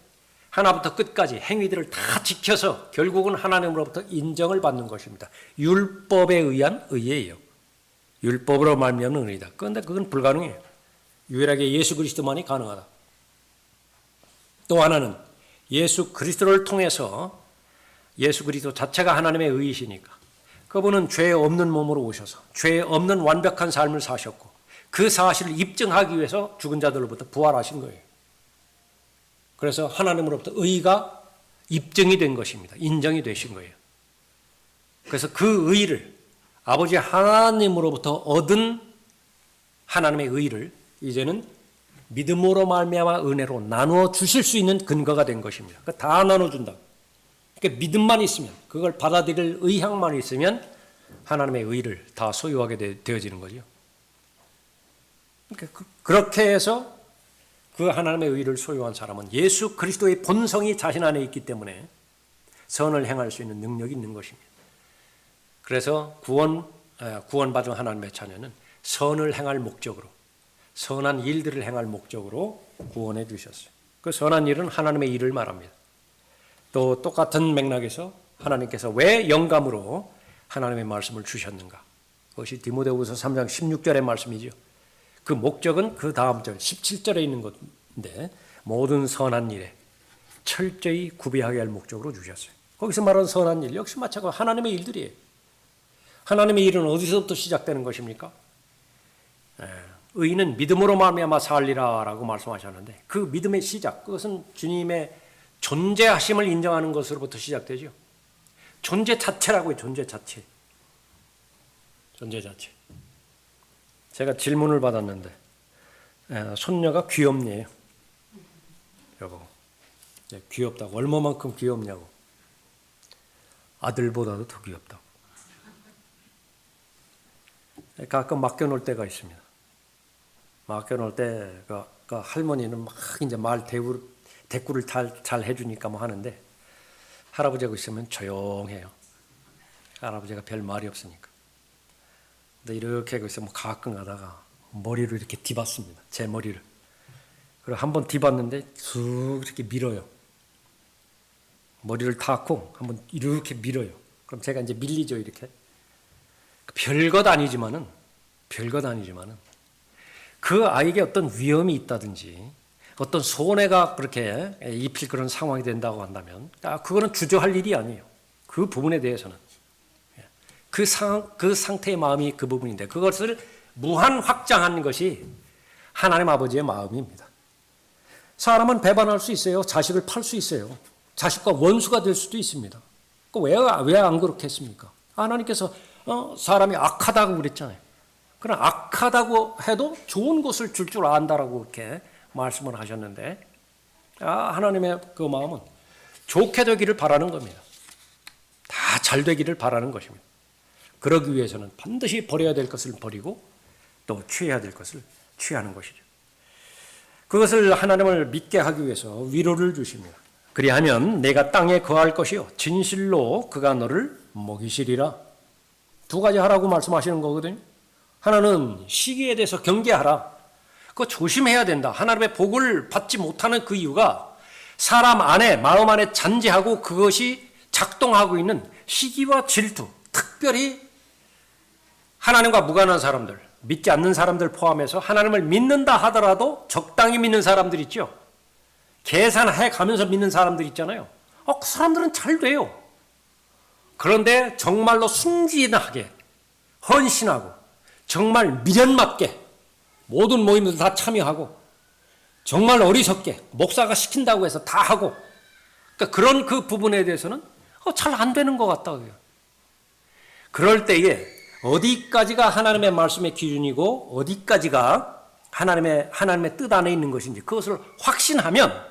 하나부터 끝까지 행위들을 다 지켜서 결국은 하나님으로부터 인정을 받는 것입니다. 율법에 의한 의예요. 율법으로 말미암는 의다. 그런데 그건 불가능해요. 유일하게 예수 그리스도만이 가능하다. 또 하나는 예수 그리스도를 통해서 예수 그리스도 자체가 하나님의 의이시니까 그분은 죄 없는 몸으로 오셔서 죄 없는 완벽한 삶을 사셨고 그 사실을 입증하기 위해서 죽은 자들로부터 부활하신 거예요. 그래서 하나님으로부터 의가 입증이 된 것입니다. 인정이 되신 거예요. 그래서 그 의를 아버지 하나님으로부터 얻은 하나님의 의를 이제는 믿음으로 말미암아 은혜로 나누어 주실 수 있는 근거가 된 것입니다. 다 나눠준다. 그러니까 믿음만 있으면 그걸 받아들일 의향만 있으면 하나님의 의를 다 소유하게 되어지는 거죠. 그러니까 그렇게 해서 그 하나님의 의를 소유한 사람은 예수 그리스도의 본성이 자신 안에 있기 때문에 선을 행할 수 있는 능력이 있는 것입니다. 그래서 구원받은 하나님의 자녀는 선을 행할 목적으로 선한 일들을 행할 목적으로 구원해 주셨어요. 그 선한 일은 하나님의 일을 말합니다. 또 똑같은 맥락에서 하나님께서 왜 영감으로 하나님의 말씀을 주셨는가? 그것이 디모데후서 3장 16절의 말씀이죠. 그 목적은 그 다음 절 17절에 있는 것인데 모든 선한 일에 철저히 구비하게 할 목적으로 주셨어요. 거기서 말하는 선한 일 역시 마찬가지로 하나님의 일들이에요. 하나님의 일은 어디서부터 시작되는 것입니까? 의인은 믿음으로 말미암아 살리라라고 말씀하셨는데 그 믿음의 시작 그것은 주님의 존재하심을 인정하는 것으로부터 시작되죠. 존재 자체라고요. 존재 자체. 존재 자체. 제가 질문을 받았는데 손녀가 귀엽네요. 여보, 귀엽다고. 얼마만큼 귀엽냐고. 아들보다도 더 귀엽다고. 가끔 맡겨놓을 때가 있습니다. 맡겨놓을 때 그 할머니는 막 이제 말 대꾸를 잘 해주니까 뭐 하는데 할아버지하고 있으면 조용해요. 할아버지가 별 말이 없으니까. 근데 이렇게 하고 있으면 가끔 가다가 머리를 이렇게 뒤봤습니다. 제 머리를. 그리고 한번 뒤봤는데 쑥 이렇게 밀어요. 머리를 닿고 한번 이렇게 밀어요. 그럼 제가 이제 밀리죠, 이렇게. 별것 아니지만은 그 아이에게 어떤 위험이 있다든지 어떤 손해가 그렇게 입힐 그런 상황이 된다고 한다면 그거는 주저할 일이 아니에요. 그 부분에 대해서는 그 상태의 마음이 그 부분인데 그것을 무한 확장한 것이 하나님 아버지의 마음입니다. 사람은 배반할 수 있어요. 자식을 팔 수 있어요. 자식과 원수가 될 수도 있습니다. 왜 안 그렇게 했습니까? 하나님께서 사람이 악하다고 그랬잖아요. 그러나 악하다고 해도 좋은 것을 줄 줄 안다라고 이렇게 말씀을 하셨는데 하나님의 그 마음은 좋게 되기를 바라는 겁니다. 다 잘 되기를 바라는 것입니다. 그러기 위해서는 반드시 버려야 될 것을 버리고 또 취해야 될 것을 취하는 것이죠. 그것을 하나님을 믿게 하기 위해서 위로를 주십니다. 그리하면 내가 땅에 거할 것이요 진실로 그가 너를 먹이시리라. 두 가지 하라고 말씀하시는 거거든요. 하나는 시기에 대해서 경계하라. 그거 조심해야 된다. 하나님의 복을 받지 못하는 그 이유가 사람 안에 마음 안에 잔재하고 그것이 작동하고 있는 시기와 질투, 특별히 하나님과 무관한 사람들, 믿지 않는 사람들 포함해서 하나님을 믿는다 하더라도 적당히 믿는 사람들 있죠. 계산해 가면서 믿는 사람들 있잖아요. 그 사람들은 잘 돼요. 그런데 정말로 순진하게 헌신하고 정말 미련맞게 모든 모임들 다 참여하고 정말 어리석게 목사가 시킨다고 해서 다 하고 그러니까 그런 그 부분에 대해서는 잘 안 되는 것 같다고요. 그럴 때에 어디까지가 하나님의 말씀의 기준이고 어디까지가 하나님의 뜻 안에 있는 것인지 그것을 확신하면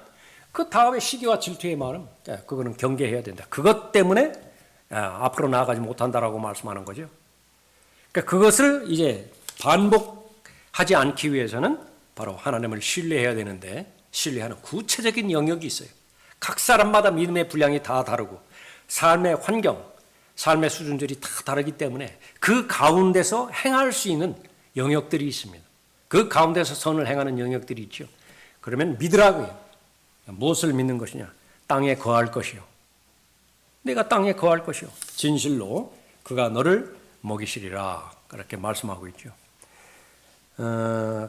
그 다음에 시기와 질투의 마음 그거는 경계해야 된다. 그것 때문에 앞으로 나아가지 못한다라고 말씀하는 거죠. 그러니까 그것을 이제 반복하지 않기 위해서는 바로 하나님을 신뢰해야 되는데 신뢰하는 구체적인 영역이 있어요. 각 사람마다 믿음의 분량이 다 다르고 삶의 환경, 삶의 수준들이 다 다르기 때문에 그 가운데서 행할 수 있는 영역들이 있습니다. 그 가운데서 선을 행하는 영역들이 있죠. 그러면 믿으라고요. 무엇을 믿는 것이냐? 땅에 거할 것이요. 내가 땅에 거할 것이요. 진실로 그가 너를 먹이시리라. 그렇게 말씀하고 있죠.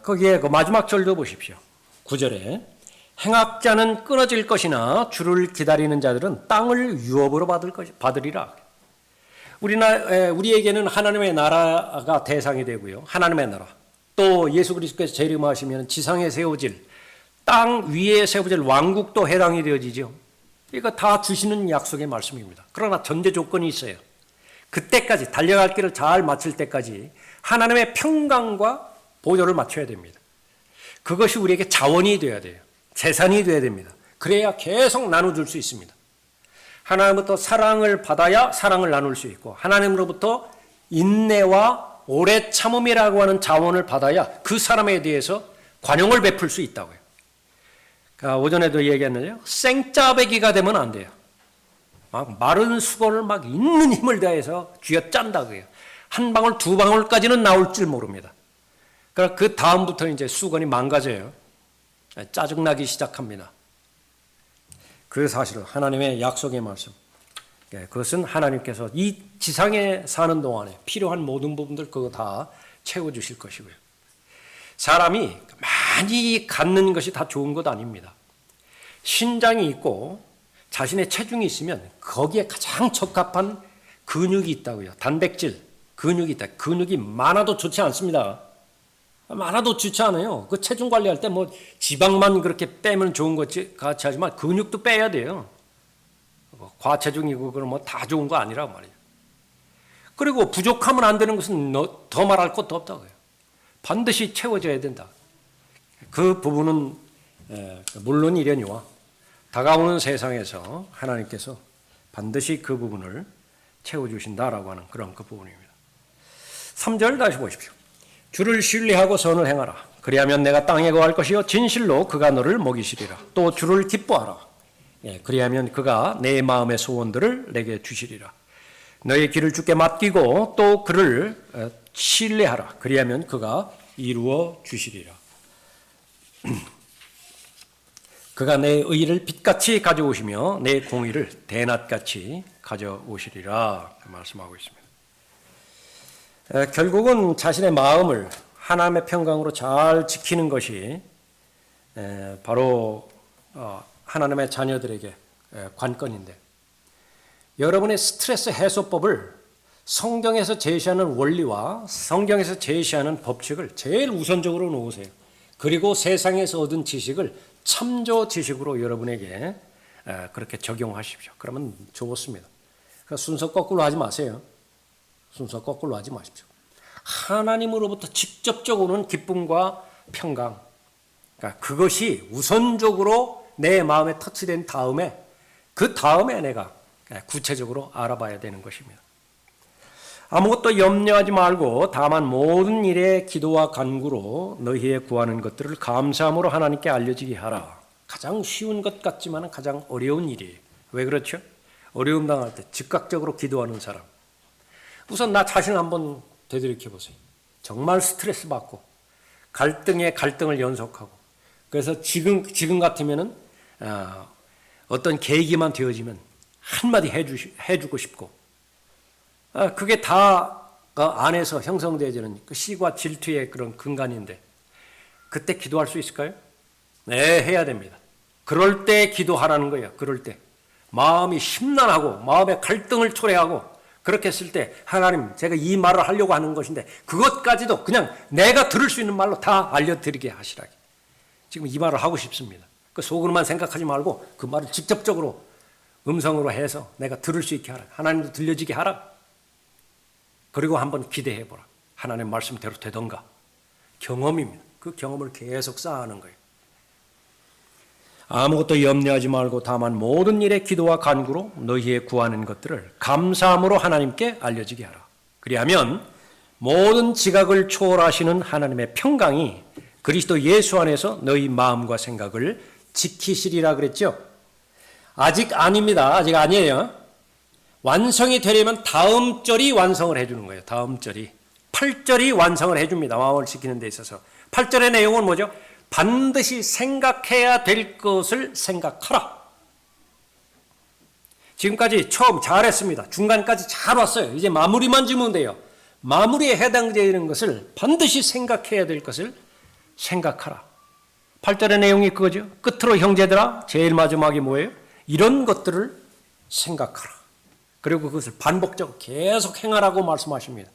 거기에 그 마지막 절도 보십시오. 9절에 행악자는 끊어질 것이나 주를 기다리는 자들은 땅을 유업으로 받으리라. 우리에게는 하나님의 나라가 대상이 되고요. 하나님의 나라. 또 예수 그리스도께서 재림하시면 지상에 세워질 땅 위에 세워질 왕국도 해당이 되어지죠. 이거 다 주시는 약속의 말씀입니다. 그러나 전제 조건이 있어요. 그때까지 달려갈 길을 잘 마칠 때까지 하나님의 평강과 보조를 맞춰야 됩니다. 그것이 우리에게 자원이 되어야 돼요. 재산이 되어야 됩니다. 그래야 계속 나눠줄 수 있습니다. 하나님부터 사랑을 받아야 사랑을 나눌 수 있고 하나님으로부터 인내와 오래 참음이라고 하는 자원을 받아야 그 사람에 대해서 관용을 베풀 수 있다고요. 그러니까 오전에도 얘기했는데요. 생짜배기가 되면 안 돼요. 막 마른 수건을 막 있는 힘을 다해서 쥐어짠다고요. 한 방울 두 방울까지는 나올 줄 모릅니다. 그러니까 그 다음부터 이제 수건이 망가져요. 짜증나기 시작합니다. 그 사실은 하나님의 약속의 말씀. 그것은 하나님께서 이 지상에 사는 동안에 필요한 모든 부분들 그거 다 채워주실 것이고요. 사람이 많이 갖는 것이 다 좋은 것 아닙니다. 신장이 있고 자신의 체중이 있으면 거기에 가장 적합한 근육이 있다고요. 단백질, 근육이 있다. 근육이 많아도 좋지 않습니다. 많아도 좋지 않아요. 그 체중 관리할 때 뭐 지방만 그렇게 빼면 좋은 것 같이 하지만 근육도 빼야 돼요. 과체중이고 그런 뭐 다 좋은 거 아니라고 말이에요. 그리고 부족하면 안 되는 것은 더 말할 것도 없다고요. 반드시 채워져야 된다. 그 부분은 물론이려니와 다가오는 세상에서 하나님께서 반드시 그 부분을 채워주신다라고 하는 그런 그 부분입니다. 3절 다시 보십시오. 주를 신뢰하고 선을 행하라. 그리하면 내가 땅에 거할 것이요 진실로 그가 너를 먹이시리라. 또 주를 기뻐하라. 그리하면 그가 내 마음의 소원들을 내게 주시리라. 너의 길을 주께 맡기고 또 그를 신뢰하라. 그리하면 그가 이루어 주시리라. 그가 내 의를 빛같이 가져오시며 내 공의를 대낮같이 가져오시리라. 말씀하고 있습니다. 결국은 자신의 마음을 하나님의 평강으로 잘 지키는 것이 바로 하나님의 자녀들에게 관건인데, 여러분의 스트레스 해소법을 성경에서 제시하는 원리와 성경에서 제시하는 법칙을 제일 우선적으로 놓으세요. 그리고 세상에서 얻은 지식을 참조 지식으로 여러분에게 그렇게 적용하십시오. 그러면 좋습니다. 순서 거꾸로 하지 마세요. 순서 거꾸로 하지 마십시오. 하나님으로부터 직접적 오는 기쁨과 평강, 그러니까 그것이 우선적으로 내 마음에 터치된 다음에, 그 다음에 내가 구체적으로 알아봐야 되는 것입니다. 아무것도 염려하지 말고 다만 모든 일에 기도와 간구로 너희의 구하는 것들을 감사함으로 하나님께 알려지게 하라. 가장 쉬운 것 같지만 가장 어려운 일이에요. 왜 그렇죠? 어려움 당할 때 즉각적으로 기도하는 사람. 우선 나 자신을 한번 되돌이켜 보세요. 정말 스트레스 받고 갈등에 갈등을 연속하고, 그래서 지금 같으면은 어떤 계기만 되어지면 한마디 해주고 싶고, 그게 다 그 안에서 형성되어지는 그 시과 질투의 그런 근간인데, 그때 기도할 수 있을까요? 네, 해야 됩니다. 그럴 때 기도하라는 거예요. 그럴 때 마음이 심란하고 마음의 갈등을 초래하고, 그렇게 했을 때 하나님, 제가 이 말을 하려고 하는 것인데 그것까지도 그냥 내가 들을 수 있는 말로 다 알려드리게 하시라. 지금 이 말을 하고 싶습니다. 그 속으로만 생각하지 말고 그 말을 직접적으로 음성으로 해서 내가 들을 수 있게 하라. 하나님도 들려지게 하라. 그리고 한번 기대해보라. 하나님 말씀대로 되던가. 경험입니다. 그 경험을 계속 쌓아가는 거예요. 아무것도 염려하지 말고 다만 모든 일에 기도와 간구로 너희의 구하는 것들을 감사함으로 하나님께 알려지게 하라. 그리하면 모든 지각을 초월하시는 하나님의 평강이 그리스도 예수 안에서 너희 마음과 생각을 지키시리라 그랬죠. 아직 아닙니다. 아직 아니에요. 완성이 되려면 다음 절이 완성을 해주는 거예요. 다음 절이. 8절이 완성을 해줍니다. 마음을 지키는 데 있어서. 8절의 내용은 뭐죠? 반드시 생각해야 될 것을 생각하라. 지금까지 처음 잘했습니다. 중간까지 잘 왔어요. 이제 마무리만 지으면 돼요. 마무리에 해당되는 것을 반드시 생각해야 될 것을 생각하라. 8절의 내용이 그거죠. 끝으로 형제들아, 제일 마지막이 뭐예요? 이런 것들을 생각하라. 그리고 그것을 반복적으로 계속 행하라고 말씀하십니다.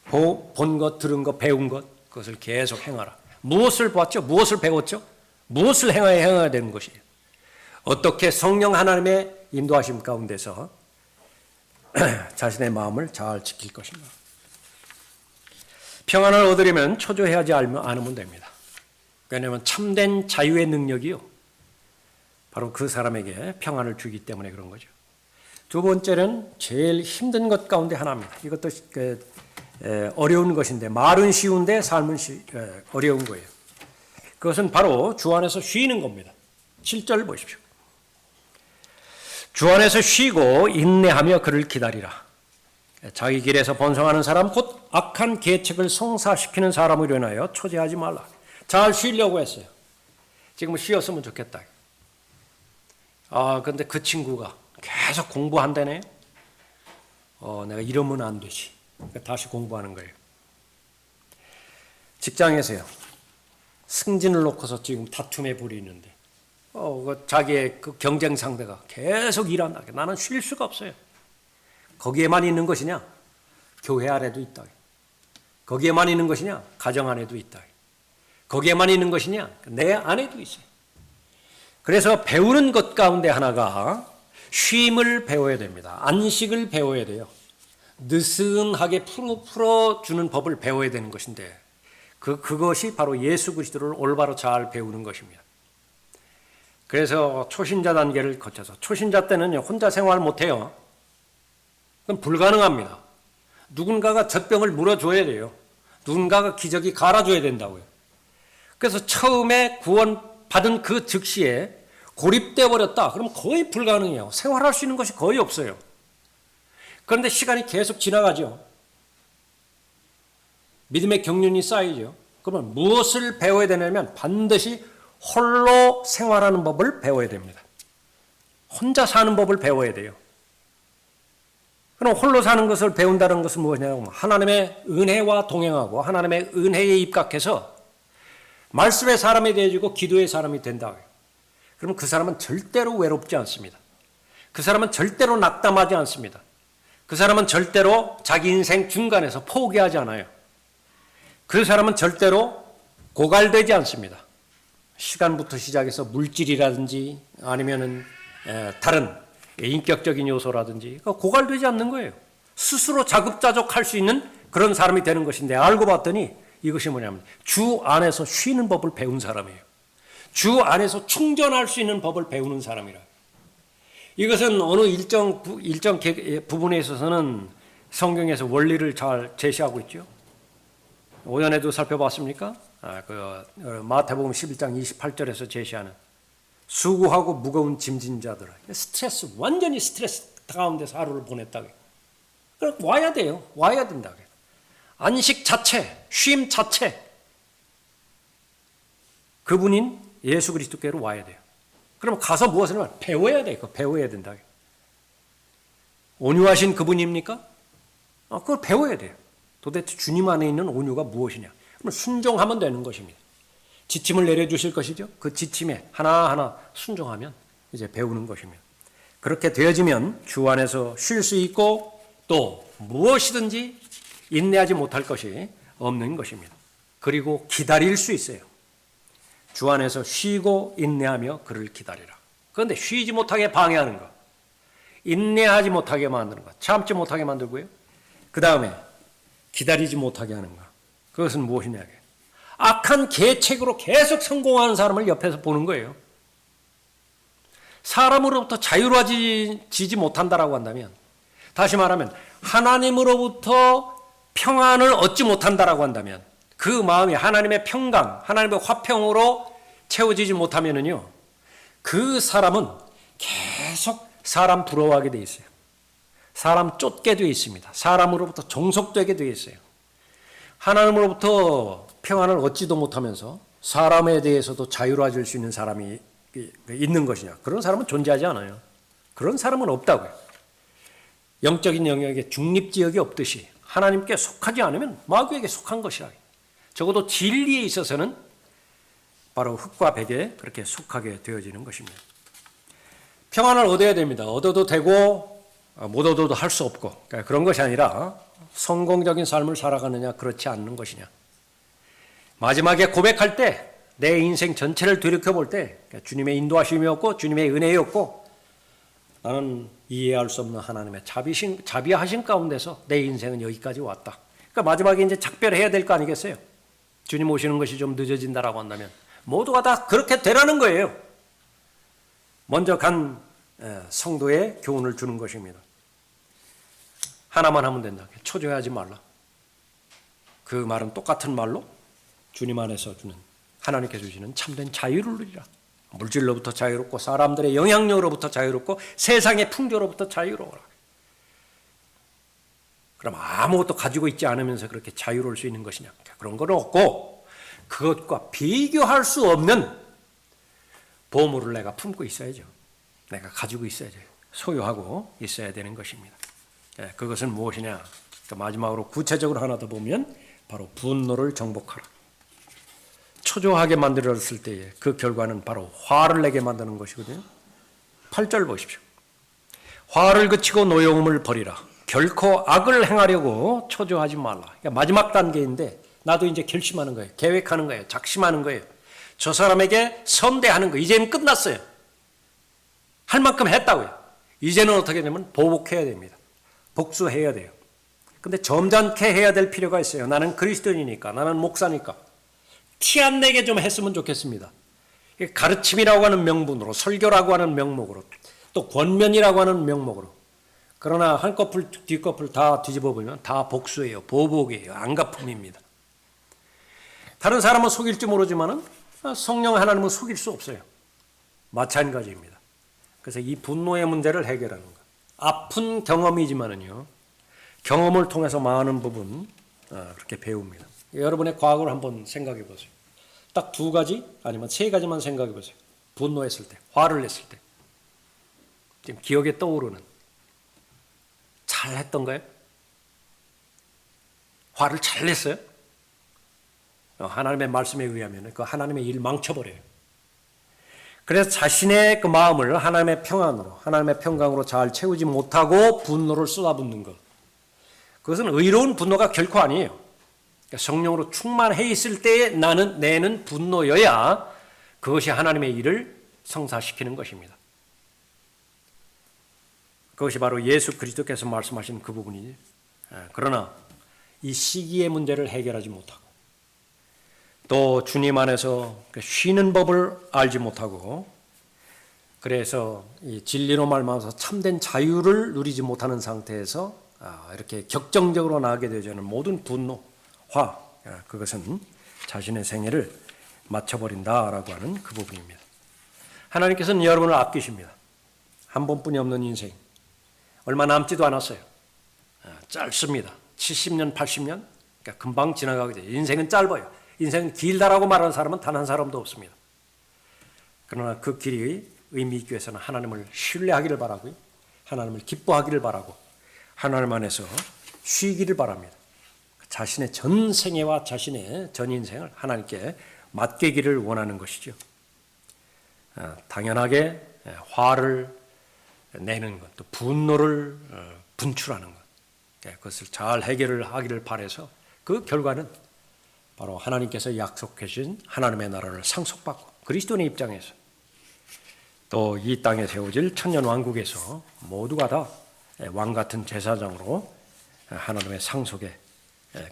본 것, 들은 것, 배운 것, 그것을 계속 행하라. 무엇을 봤죠? 무엇을 배웠죠? 무엇을 행해야 되는 것이에요? 어떻게 성령 하나님의 인도하심 가운데서 자신의 마음을 잘 지킬 것인가? 평안을 얻으려면 초조해하지 않으면 됩니다. 왜냐하면 참된 자유의 능력이요, 바로 그 사람에게 평안을 주기 때문에 그런 거죠. 두 번째는 제일 힘든 것 가운데 하나입니다. 이것도 어려운 것인데, 말은 쉬운데 삶은 어려운 거예요. 그것은 바로 주 안에서 쉬는 겁니다. 7절 보십시오. 주 안에서 쉬고 인내하며 그를 기다리라. 자기 길에서 번성하는 사람, 곧 악한 계책을 성사시키는 사람을 인하여 초제하지 말라. 잘 쉬려고 했어요. 지금 쉬었으면 좋겠다. 근데 그 친구가 계속 공부한다네요. 내가 이러면 안 되지. 다시 공부하는 거예요. 직장에서요, 승진을 놓고서 지금 다툼의 불이 있는데, 자기의 그 경쟁 상대가 계속 일한다. 나는 쉴 수가 없어요. 거기에만 있는 것이냐? 교회 안에도 있다. 거기에만 있는 것이냐? 가정 안에도 있다. 거기에만 있는 것이냐? 내 안에도 있어요. 그래서 배우는 것 가운데 하나가 쉼을 배워야 됩니다. 안식을 배워야 돼요. 느슨하게 풀어주는 법을 배워야 되는 것인데, 그것이 바로 예수 그리스도를 올바로 잘 배우는 것입니다. 그래서 초신자 단계를 거쳐서, 초신자 때는 혼자 생활 못해요. 그건 불가능합니다. 누군가가 젖병을 물어줘야 돼요. 누군가가 기저귀 갈아줘야 된다고요. 그래서 처음에 구원받은 그 즉시에 고립되어 버렸다. 그럼 거의 불가능해요. 생활할 수 있는 것이 거의 없어요. 그런데 시간이 계속 지나가죠. 믿음의 경륜이 쌓이죠. 그러면 무엇을 배워야 되냐면 반드시 홀로 생활하는 법을 배워야 됩니다. 혼자 사는 법을 배워야 돼요. 그럼 홀로 사는 것을 배운다는 것은 무엇이냐면 하나님의 은혜와 동행하고 하나님의 은혜에 입각해서 말씀의 사람이 되어지고 기도의 사람이 된다. 그러면 그 사람은 절대로 외롭지 않습니다. 그 사람은 절대로 낙담하지 않습니다. 그 사람은 절대로 자기 인생 중간에서 포기하지 않아요. 그 사람은 절대로 고갈되지 않습니다. 시간부터 시작해서 물질이라든지 아니면은 다른 인격적인 요소라든지 고갈되지 않는 거예요. 스스로 자급자족할 수 있는 그런 사람이 되는 것인데 알고 봤더니 이것이 뭐냐면 주 안에서 쉬는 법을 배운 사람이에요. 주 안에서 충전할 수 있는 법을 배우는 사람이라. 이것은 어느 일정 부분에 있어서는 성경에서 원리를 잘 제시하고 있죠. 오전에도 살펴봤습니까? 마태복음 11장 28절에서 제시하는 수고하고 무거운 짐진 자들, 스트레스, 완전히 스트레스 가운데서 하루를 보냈다고. 그럼 와야 돼요. 와야 된다고. 안식 자체, 쉼 자체. 그분인 예수 그리스도께로 와야 돼요. 그럼 가서 무엇을 하면 배워야 돼요. 배워야 된다. 온유하신 그분입니까? 그걸 배워야 돼요. 도대체 주님 안에 있는 온유가 무엇이냐? 그럼 순종하면 되는 것입니다. 지침을 내려주실 것이죠. 그 지침에 하나하나 순종하면 이제 배우는 것입니다. 그렇게 되어지면 주 안에서 쉴 수 있고 또 무엇이든지 인내하지 못할 것이 없는 것입니다. 그리고 기다릴 수 있어요. 주 안에서 쉬고 인내하며 그를 기다리라. 그런데 쉬지 못하게 방해하는 것, 인내하지 못하게 만드는 것, 참지 못하게 만들고요. 그 다음에 기다리지 못하게 하는 것. 그것은 무엇이냐? 악한 계책으로 계속 성공하는 사람을 옆에서 보는 거예요. 사람으로부터 자유로워지지 못한다라고 한다면, 다시 말하면 하나님으로부터 평안을 얻지 못한다라고 한다면, 그 마음이 하나님의 평강, 하나님의 화평으로 채워지지 못하면은요, 그 사람은 계속 사람 부러워하게 돼 있어요. 사람 쫓게 돼 있습니다. 사람으로부터 종속되게 돼 있어요. 하나님으로부터 평안을 얻지도 못하면서 사람에 대해서도 자유로워질 수 있는 사람이 있는 것이냐? 그런 사람은 존재하지 않아요. 그런 사람은 없다고요. 영적인 영역에 중립지역이 없듯이 하나님께 속하지 않으면 마귀에게 속한 것이라. 적어도 진리에 있어서는 바로 흙과 백에 그렇게 속하게 되어지는 것입니다. 평안을 얻어야 됩니다. 얻어도 되고 못 얻어도 할 수 없고, 그러니까 그런 것이 아니라 성공적인 삶을 살아가느냐 그렇지 않는 것이냐. 마지막에 고백할 때 내 인생 전체를 되돌아볼 때 주님의 인도하심이었고 주님의 은혜였고 나는 이해할 수 없는 하나님의 자비하신 가운데서 내 인생은 여기까지 왔다. 그러니까 마지막에 이제 작별해야 될 거 아니겠어요? 주님 오시는 것이 좀 늦어진다라고 한다면 모두가 다 그렇게 되라는 거예요. 먼저 간 성도의 교훈을 주는 것입니다. 하나만 하면 된다. 초조해하지 말라. 그 말은 똑같은 말로 주님 안에서 주는 하나님께 주시는 참된 자유를 누리라. 물질로부터 자유롭고 사람들의 영향력으로부터 자유롭고 세상의 풍조로부터 자유로워라. 그럼 아무것도 가지고 있지 않으면서 그렇게 자유로울 수 있는 것이냐? 그런 건 없고 그것과 비교할 수 없는 보물을 내가 품고 있어야죠. 내가 가지고 있어야죠. 소유하고 있어야 되는 것입니다. 그것은 무엇이냐? 마지막으로 구체적으로 하나 더 보면 바로 분노를 정복하라. 초조하게 만들었을 때에 그 결과는 바로 화를 내게 만드는 것이거든요. 8절 보십시오. 화를 그치고 노여움을 버리라. 결코 악을 행하려고 초조하지 말라. 그러니까 마지막 단계인데 나도 이제 결심하는 거예요. 계획하는 거예요. 작심하는 거예요. 저 사람에게 선대하는 거 이제는 끝났어요. 할 만큼 했다고요. 이제는 어떻게 되면 보복해야 됩니다. 복수해야 돼요. 근데 점잖게 해야 될 필요가 있어요. 나는 그리스도인이니까, 나는 목사니까 티 안 내게 좀 했으면 좋겠습니다. 가르침이라고 하는 명분으로, 설교라고 하는 명목으로, 또 권면이라고 하는 명목으로. 그러나 한꺼풀 뒷꺼풀 다 뒤집어 보면 다 복수예요. 보복이에요. 안갚음입니다. 다른 사람은 속일지 모르지만 성령 하나님은 속일 수 없어요. 마찬가지입니다. 그래서 이 분노의 문제를 해결하는 것. 아픈 경험이지만은요, 경험을 통해서 많은 부분 그렇게 배웁니다. 여러분의 과거를 한번 생각해 보세요. 딱 2가지 아니면 3가지만 생각해 보세요. 분노했을 때, 화를 냈을 때, 지금 기억에 떠오르는 잘 했던 거예요? 화를 잘 냈어요? 하나님의 말씀에 의하면 그 하나님의 일 망쳐버려요. 그래서 자신의 그 마음을 하나님의 평안으로, 하나님의 평강으로 잘 채우지 못하고 분노를 쏟아붓는 것. 그것은 의로운 분노가 결코 아니에요. 성령으로 충만해 있을 때에 내는 분노여야 그것이 하나님의 일을 성사시키는 것입니다. 그것이 바로 예수 그리스도께서 말씀하신 그 부분이지. 그러나 이 시기의 문제를 해결하지 못하고 또 주님 안에서 쉬는 법을 알지 못하고 그래서 이 진리로 말미암아서 참된 자유를 누리지 못하는 상태에서 이렇게 격정적으로 나가게 되자는 모든 분노, 화, 그것은 자신의 생애를 마쳐버린다라고 하는 그 부분입니다. 하나님께서는 여러분을 아끼십니다. 한 번뿐이 없는 인생, 얼마 남지도 않았어요. 짧습니다. 70년, 80년, 그러니까 금방 지나가게 돼요. 인생은 짧아요. 인생은 길다라고 말하는 사람은 단 한 사람도 없습니다. 그러나 그 길이 의미 있기 위해서는 하나님을 신뢰하기를 바라고요. 하나님을 기뻐하기를 바라고 하나님 안에서 쉬기를 바랍니다. 자신의 전 생애와 자신의 전 인생을 하나님께 맡기기를 원하는 것이죠. 당연하게 화를 내는 것, 또 분노를 분출하는 것, 그것을 잘 해결을 하기를 바라서 그 결과는 바로 하나님께서 약속해 주신 하나님의 나라를 상속받고 그리스도인의 입장에서 또 이 땅에 세워질 천년 왕국에서 모두가 다 왕같은 제사장으로 하나님의 상속의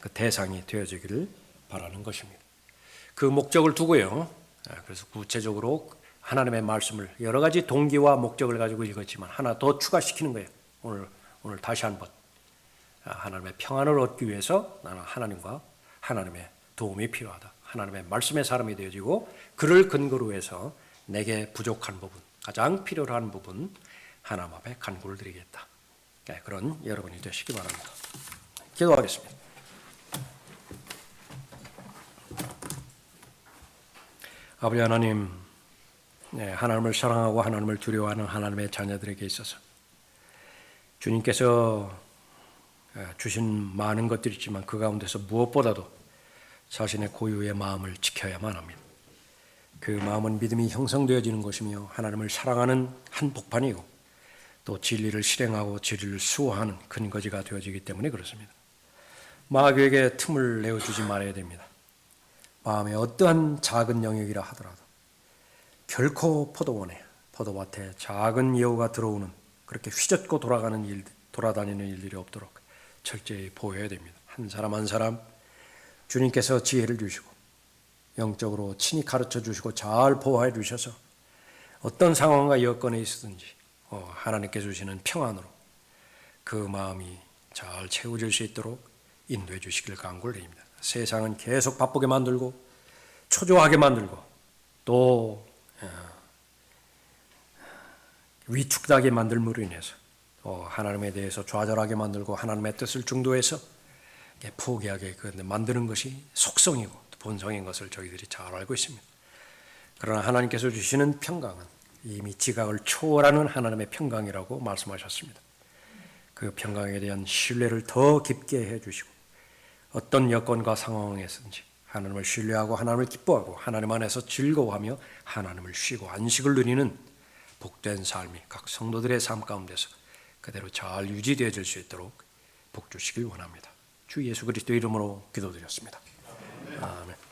그 대상이 되어지기를 바라는 것입니다. 그 목적을 두고요. 그래서 구체적으로 하나님의 말씀을 여러 가지 동기와 목적을 가지고 읽었지만 하나 더 추가시키는 거예요. 오늘 다시 한번 하나님의 평안을 얻기 위해서 나는 하나님과 하나님의 도움이 필요하다. 하나님의 말씀의 사람이 되어지고 그를 근거로 해서 내게 부족한 부분, 가장 필요로 한 부분 하나님 앞에 간구를 드리겠다. 그런 여러분이 되시기 바랍니다. 기도하겠습니다. 아버지 하나님, 하나님을 사랑하고 하나님을 두려워하는 하나님의 자녀들에게 있어서 주님께서 주신 많은 것들이 있지만 그 가운데서 무엇보다도 자신의 고유의 마음을 지켜야만 합니다. 그 마음은 믿음이 형성되어지는 것이며 하나님을 사랑하는 한 복판이고 또 진리를 실행하고 진리를 수호하는 근거지가 되어지기 때문에 그렇습니다. 마귀에게 틈을 내어주지 말아야 됩니다. 마음의 어떠한 작은 영역이라 하더라도 결코 포도밭에 작은 여우가 들어오는 그렇게 휘젓고 돌아다니는 일들이 없도록 철저히 보호해야 됩니다. 한 사람 한 사람 주님께서 지혜를 주시고 영적으로 친히 가르쳐 주시고 잘 보호해 주셔서 어떤 상황과 여건에 있었든지 하나님께 주시는 평안으로 그 마음이 잘 채워질 수 있도록 인도해 주시길 간구를 드립니다. 세상은 계속 바쁘게 만들고 초조하게 만들고 또 위축하게 만들므로 인해서 하나님에 대해서 좌절하게 만들고 하나님의 뜻을 중도해서 포기하게 만드는 것이 속성이고 본성인 것을 저희들이 잘 알고 있습니다. 그러나 하나님께서 주시는 평강은 이미 지각을 초월하는 하나님의 평강이라고 말씀하셨습니다. 그 평강에 대한 신뢰를 더 깊게 해주시고 어떤 여건과 상황에서든지 하나님을 신뢰하고 하나님을 기뻐하고 하나님 안에서 즐거워하며 하나님을 쉬고 안식을 누리는 복된 삶이 각 성도들의 삶 가운데서 그대로 잘 유지되어질 수 있도록 복 주시길 원합니다. 주 예수 그리스도 이름으로 기도드렸습니다. 아멘.